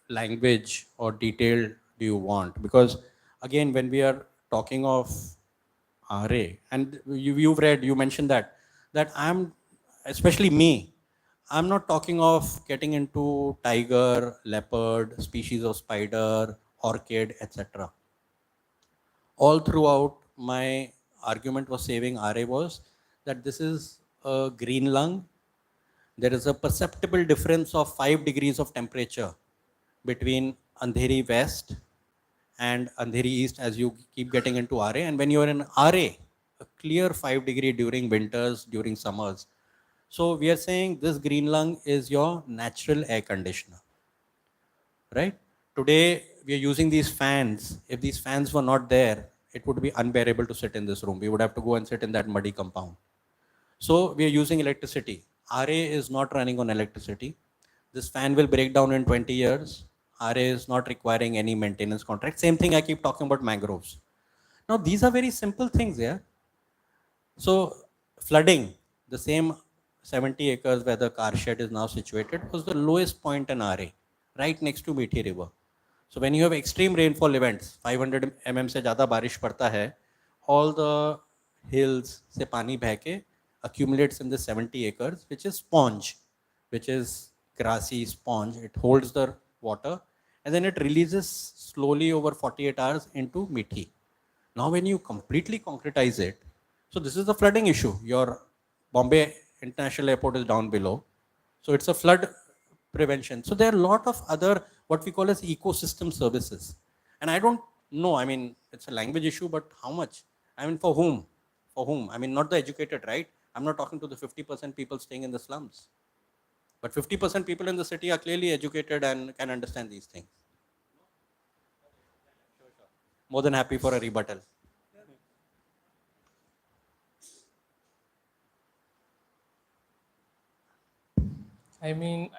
language or detail do you want? Because again, when we are talking of RA, and you've read, you mentioned that I'm, especially me, I'm not talking of getting into tiger, leopard, species of spider, orchid, etc. All throughout my argument was saving RA was that this is a green lung. There is a perceptible difference of 5 degrees of temperature between Andheri West and Andheri East as you keep getting into RA. And when you are in RA, a clear 5 degree during winters, during summers. So we are saying this green lung is your natural air conditioner, right? Today we are using these fans. If these fans were not there, it would be unbearable to sit in this room. We would have to go and sit in that muddy compound. So we are using electricity. RA is not running on electricity. This fan will break down in 20 years. RA is not requiring any maintenance contract. Same thing I keep talking about mangroves. Now these are very simple things, yeah. So flooding, the same 70 acres where the car shed is now situated, was the lowest point in RA, right next to Meethi River. So when you have extreme rainfall events, 500 mm से ज़्यादा बारिश पड़ता है, all the hills से पानी बह के accumulates in the 70 acres, which is sponge, which is grassy sponge. It holds the water and then it releases slowly over 48 hours into Meethi. Now when you completely concretize it, so this is the flooding issue. Your Bombay International Airport is down below. So it's a flood prevention. So there are a lot of other, what we call as ecosystem services. And I don't know, I mean, it's a language issue, but how much? I mean, for whom? For whom? I mean, not the educated, right? I'm not talking to the 50% people staying in the slums. But 50% people in the city are clearly educated and can understand these things. More than happy for a rebuttal. I mean,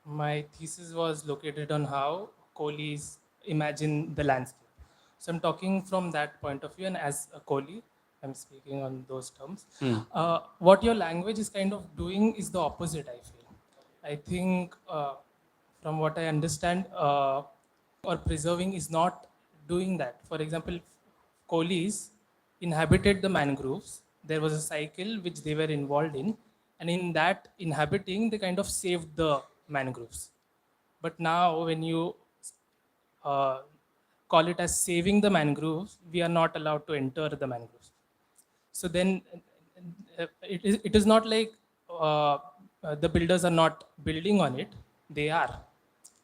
my thesis was located on how coolies imagine the landscape. So I'm talking from that point of view, and as a coolie, I'm speaking on those terms. What your language is kind of doing is the opposite, I feel. I think, from what I understand, or preserving is not doing that. For example, coolies inhabited the mangroves. There was a cycle which they were involved in, and in that inhabiting, they kind of saved the mangroves. But now, when you call it as saving the mangroves, we are not allowed to enter the mangroves. So then it is not like the builders are not building on it, they are.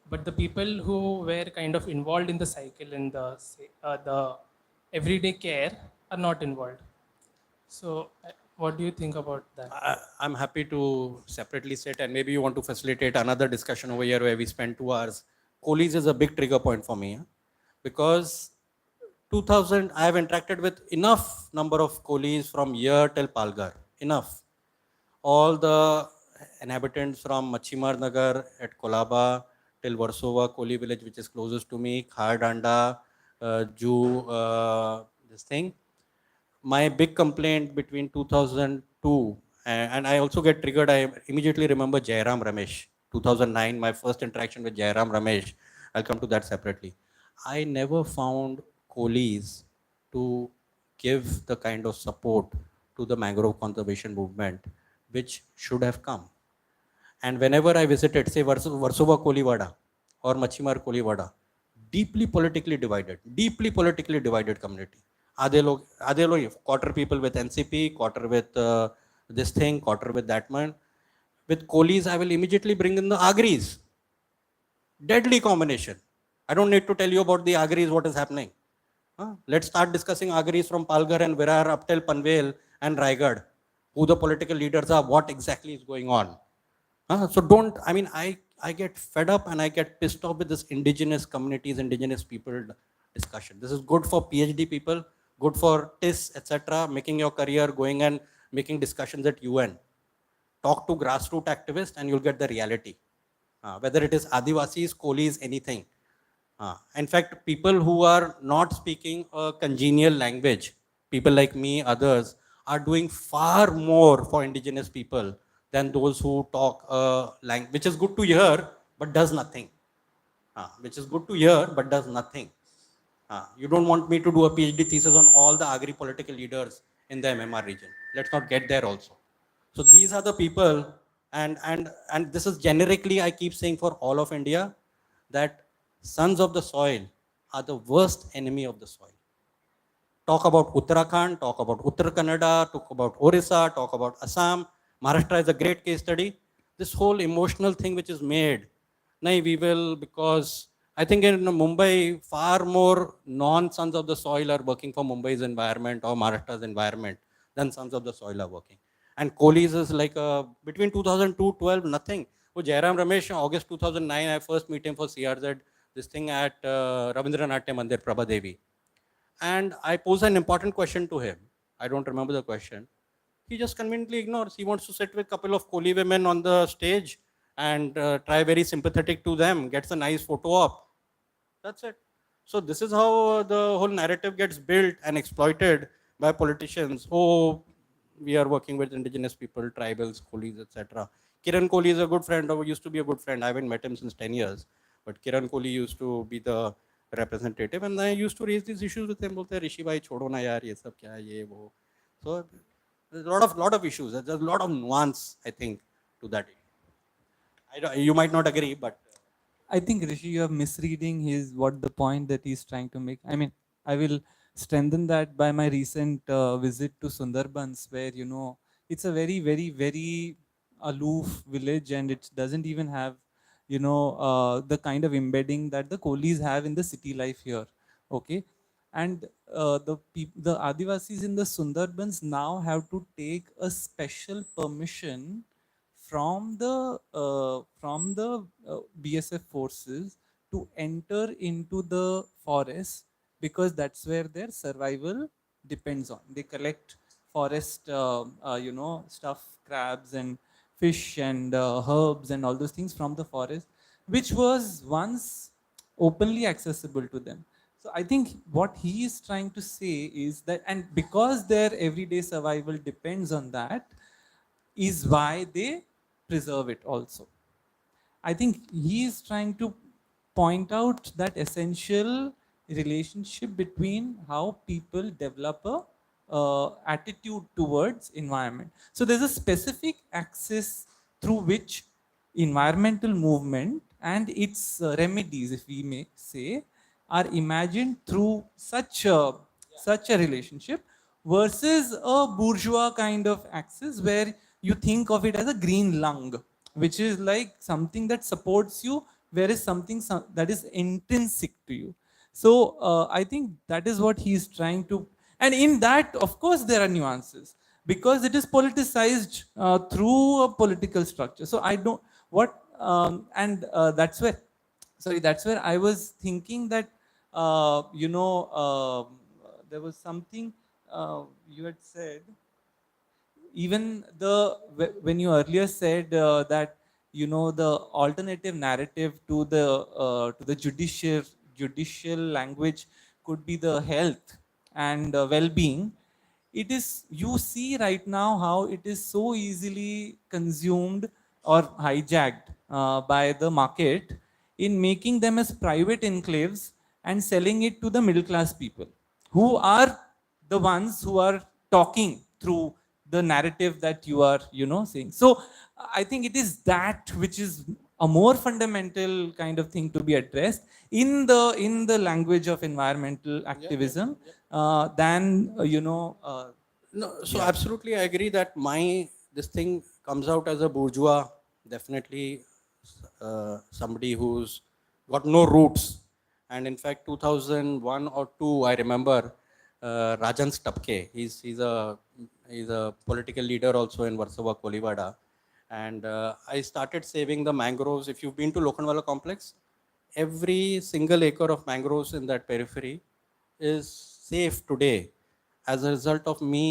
But the people who were kind of involved in the cycle and the everyday care are not involved. So what do you think about that? I'm happy to separately sit, and maybe you want to facilitate another discussion over here where we spend 2 hours. Coolies is a big trigger point for me, because 2000, I have interacted with enough number of coolies from here till Palghar, enough. All the inhabitants from Machimar Nagar at Kolaba till Versova, Koli village, which is closest to me, Khardanda, this thing. My big complaint between 2002, and I also get triggered, I immediately remember Jairam Ramesh, 2009, my first interaction with Jairam Ramesh. I'll come to that separately. I never found coolies to give the kind of support to the mangrove conservation movement which should have come. And whenever I visited, say, Versova Kolivada or Machimar Kolivada, deeply politically divided community. आधे लोग quarter people with NCP, quarter with this thing, quarter with that one. With coolies, I will immediately bring in the Agris. Deadly combination. I don't need to tell you about the Agris, what is happening. Let's start discussing Agris from Palghar and Virar up till Panvel and Raigad. Who the political leaders are, what exactly is going on. So don't, I mean, I I get fed up and I get pissed off with this indigenous communities, indigenous people discussion. This is good for PhD people, good for TIS, etc., making your career, going and making discussions at UN. Talk to grassroots activists and you'll get the reality. Whether it is Adivasis, Kolis, anything. In fact, people who are not speaking a congenial language, people like me, others, are doing far more for indigenous people than those who talk a language, which is good to hear, but does nothing. Which is good to hear, but does nothing. You don't want me to do a PhD thesis on all the agri-political leaders in the MMR region. Let's not get there also. So these are the people, and this is generically, I keep saying for all of India, that sons of the soil are the worst enemy of the soil. Talk about Uttarakhand, talk about Uttar Kannada, talk about Orissa, talk about Assam. Maharashtra is a great case study. This whole emotional thing which is made, nahi, we will, because I think in Mumbai, far more non-sons of the soil are working for Mumbai's environment or Maharashtra's environment than sons of the soil are working. And Kohli's is like between 2002-12, nothing. Oh, Jairam Ramesh, August 2009, I first meet him for CRZ, this thing at Rabindranath Mandir, Prabha Devi. And I pose an important question to him. I don't remember the question. He just conveniently ignores. He wants to sit with a couple of Kohli women on the stage and try very sympathetic to them, gets a nice photo op. That's it. So this is how the whole narrative gets built and exploited by politicians. Oh, we are working with indigenous people, tribals, Kohlis, etc. Kiran Kohli is a good friend, or used to be a good friend. I haven't met him since 10 years. But Kiran Kohli used to be the representative, and I used to raise these issues with him. Bolte Rishi bhai, chodo na yaar, ye sab kya hai, ye wo. So there's a lot of issues. There's a lot of nuance, I think, to that. You might not agree, but I think Rishi, you are misreading his what the point that he's trying to make. I mean, I will strengthen that by my recent visit to Sundarbans, where it's a very, very, very aloof village, and it doesn't even have the kind of embedding that the Kohlis have in the city life here. Okay, and the Adivasis in the Sundarbans now have to take a special permission from the BSF forces to enter into the forest, because that's where their survival depends on. They collect forest, stuff, crabs and fish and herbs and all those things from the forest, which was once openly accessible to them. So I think what he is trying to say is that, and because their everyday survival depends on that, is why they preserve it also. I think he is trying to point out that essential relationship between how people develop a attitude towards environment. So there's a specific axis through which environmental movement and its remedies, if we may say, are imagined through such a relationship, versus a bourgeois kind of axis where you think of it as a green lung, which is like something that supports you, whereas something that is intrinsic to you. So I think that is what he is trying to, and in that, of course, there are nuances, because it is politicized through a political structure. So I don't what and that's where I was thinking that there was something you had said, even when you earlier said that the alternative narrative to the judicial language could be the health and well-being. It is, you see right now how it is so easily consumed or hijacked by the market in making them as private enclaves and selling it to the middle class people, who are the ones who are talking through the narrative that you are saying. So I think it is that which is a more fundamental kind of thing to be addressed in the language of environmental activism than no, so absolutely, I agree that this thing comes out as a bourgeois, definitely somebody who's got no roots. And in fact, 2001 or two, I remember Rajan Stapke. He's a political leader also in Warsaw, Kolivada, And I started saving the mangroves. If you've been to Lokhandwala complex, every single acre of mangroves in that periphery is safe today as a result of me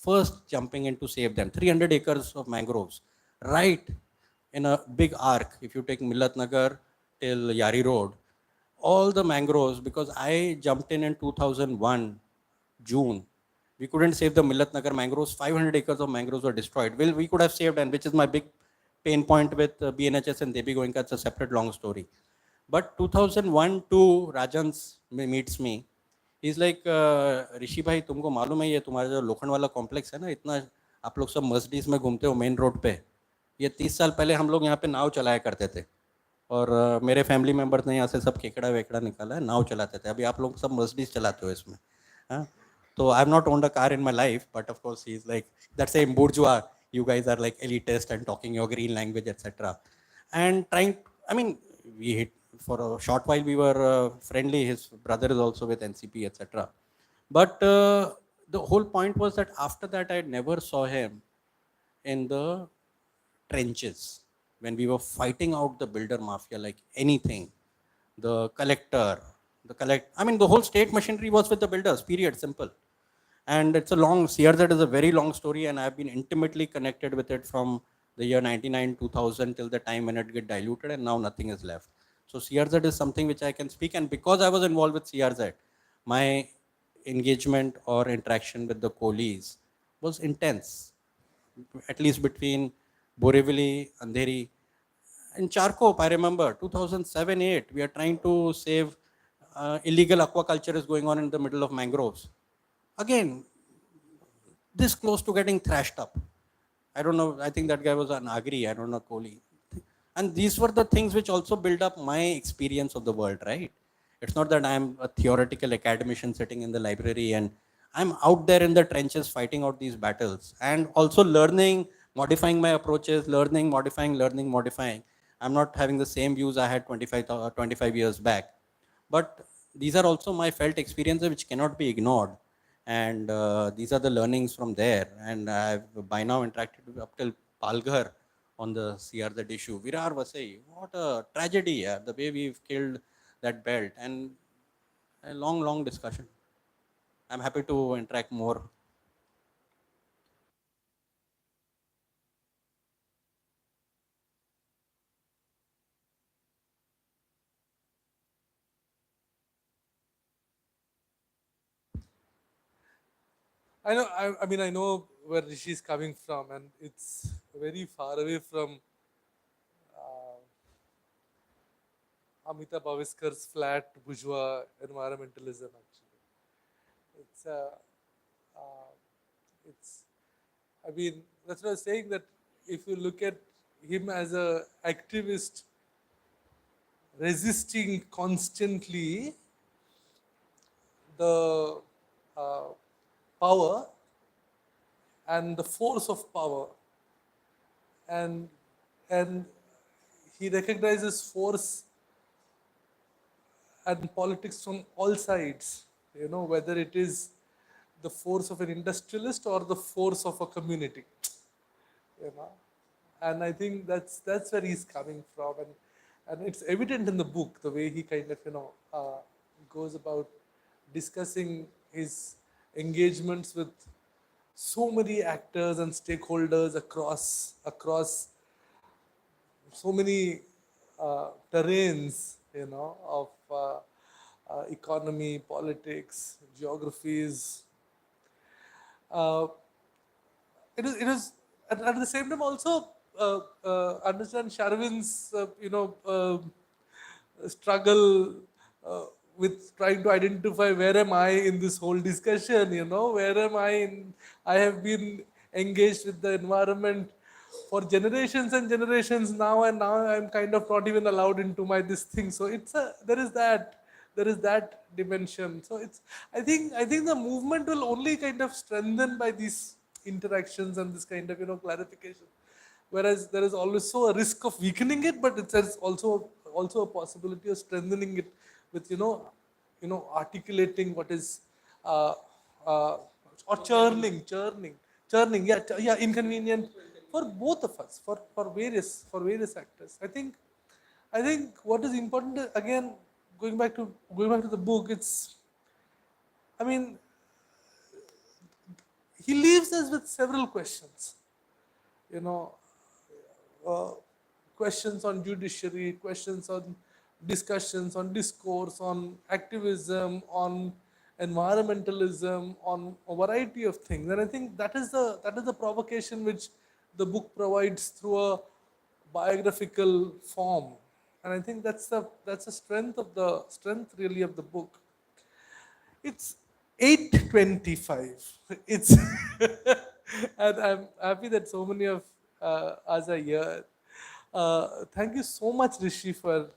first jumping in to save them. 300 acres of mangroves, right in a big arc. If you take Millat Nagar till Yari Road, all the mangroves, because I jumped in 2001 June. We couldn't save the Millat Nagar mangroves. 500 acres of mangroves were destroyed. Well, we could have saved, and which is my big pain point with BNHS and Devi Goenka. It's a separate long story. But 2001 2, Rajan's meets me. He's like, ऋषि भाई तुमको मालूम है ये तुम्हारा जो लोखंड वाला complex है ना, इतना आप लोग सब मर्सिडीज में घूमते हो मेन रोड पे, ये 30 साल पहले हम लोग यहाँ पे नाव चलाया करते थे, और मेरे फैमिली मेम्बर्स ने यहाँ से सब केकड़ा वेकड़ा निकाला है, नाव चलाते थे, अभी आप लोग सब मर्सिडीज चलाते हो इसमें. हाँ, तो I have not owned a car in my life, but of course he is like that same bourgeois, you guys are like elitist and talking your green language, etc. And trying, I mean, we hit for a short while, we were friendly. His brother is also with NCP, etc. But the whole point was that after that, I never saw him in the trenches when we were fighting out the builder mafia like anything. The collector, I mean, the whole state machinery was with the builders, period, simple. And it's a long, CRZ is a very long story, and I've been intimately connected with it from the year 99, 2000 till the time when it get diluted, and now nothing is left. So CRZ is something which I can speak, and because I was involved with CRZ, my engagement or interaction with the coalies was intense, at least between Borivali, Andheri, in Charkop. I remember 2007-8, we are trying to save illegal aquaculture is going on in the middle of mangroves. Again, this close to getting thrashed up. I don't know, I think that guy was an Agri, I don't know, Kohli. And these were the things which also build up my experience of the world, right? It's not that I'm a theoretical academician sitting in the library, and I'm out there in the trenches fighting out these battles and also learning, modifying my approaches, learning, modifying. I'm not having the same views I had 25 years back. But these are also my felt experiences which cannot be ignored. And these are the learnings from there. And I've by now interacted up till Palghar on the CRZ issue. Virar Vasai, what a tragedy, yeah, the way we've killed that belt. And a long, long discussion. I'm happy to interact more. I know. I mean, I know where Rishi is coming from, and it's very far away from Amita Bhaviskar's flat bourgeois environmentalism. Actually, it's it's. I mean, that's what I was saying. That if you look at him as a activist resisting constantly the uh, power and the force of power, and and he recognizes force and politics from all sides, whether it is the force of an industrialist or the force of a community, you know and I think that's where he's coming from, and it's evident in the book the way he kind of goes about discussing his engagements with so many actors and stakeholders across so many terrains, of economy, politics, geographies. Uh, it is at the same time also understand Sharvin's struggle with trying to identify where am I in this whole discussion, where am I in, I have been engaged with the environment for generations and generations now, and now I'm kind of not even allowed into my this thing. So there is that dimension. So I think the movement will only kind of strengthen by these interactions and this kind of clarification, whereas there is also a risk of weakening it, but there's also a possibility of strengthening it with articulating what is uh, uh, or churning, yeah, inconvenient for both of us, for various actors. I think what is important again, going back to the book, it's, I mean, he leaves us with several questions. You know, uh, questions on judiciary, questions on discussions, on discourse, on activism, on environmentalism, on a variety of things. And I think that is the provocation which the book provides through a biographical form. And I think that's the strength really of the book. It's 8:25. It's and I'm happy that so many of us are here. Thank you so much, Rishi, for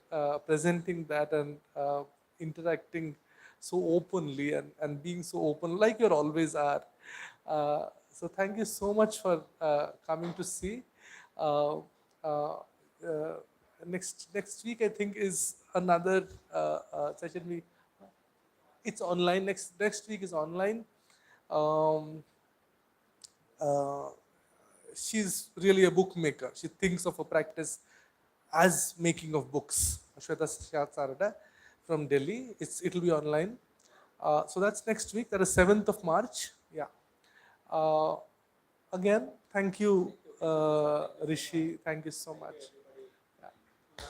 presenting that and interacting so openly and being so open, like you always are. So thank you so much for coming to see. Uh, uh, uh, next week, I think, is another session. It's online. Next week is online. Um, uh, she's really a bookmaker. She thinks of a practice as making of books. Shweta Sarada from Delhi. It'll be online. So that's next week. That is 7th of March. Yeah. Uh, Again, thank you, Rishi. Thank you so much. Yeah.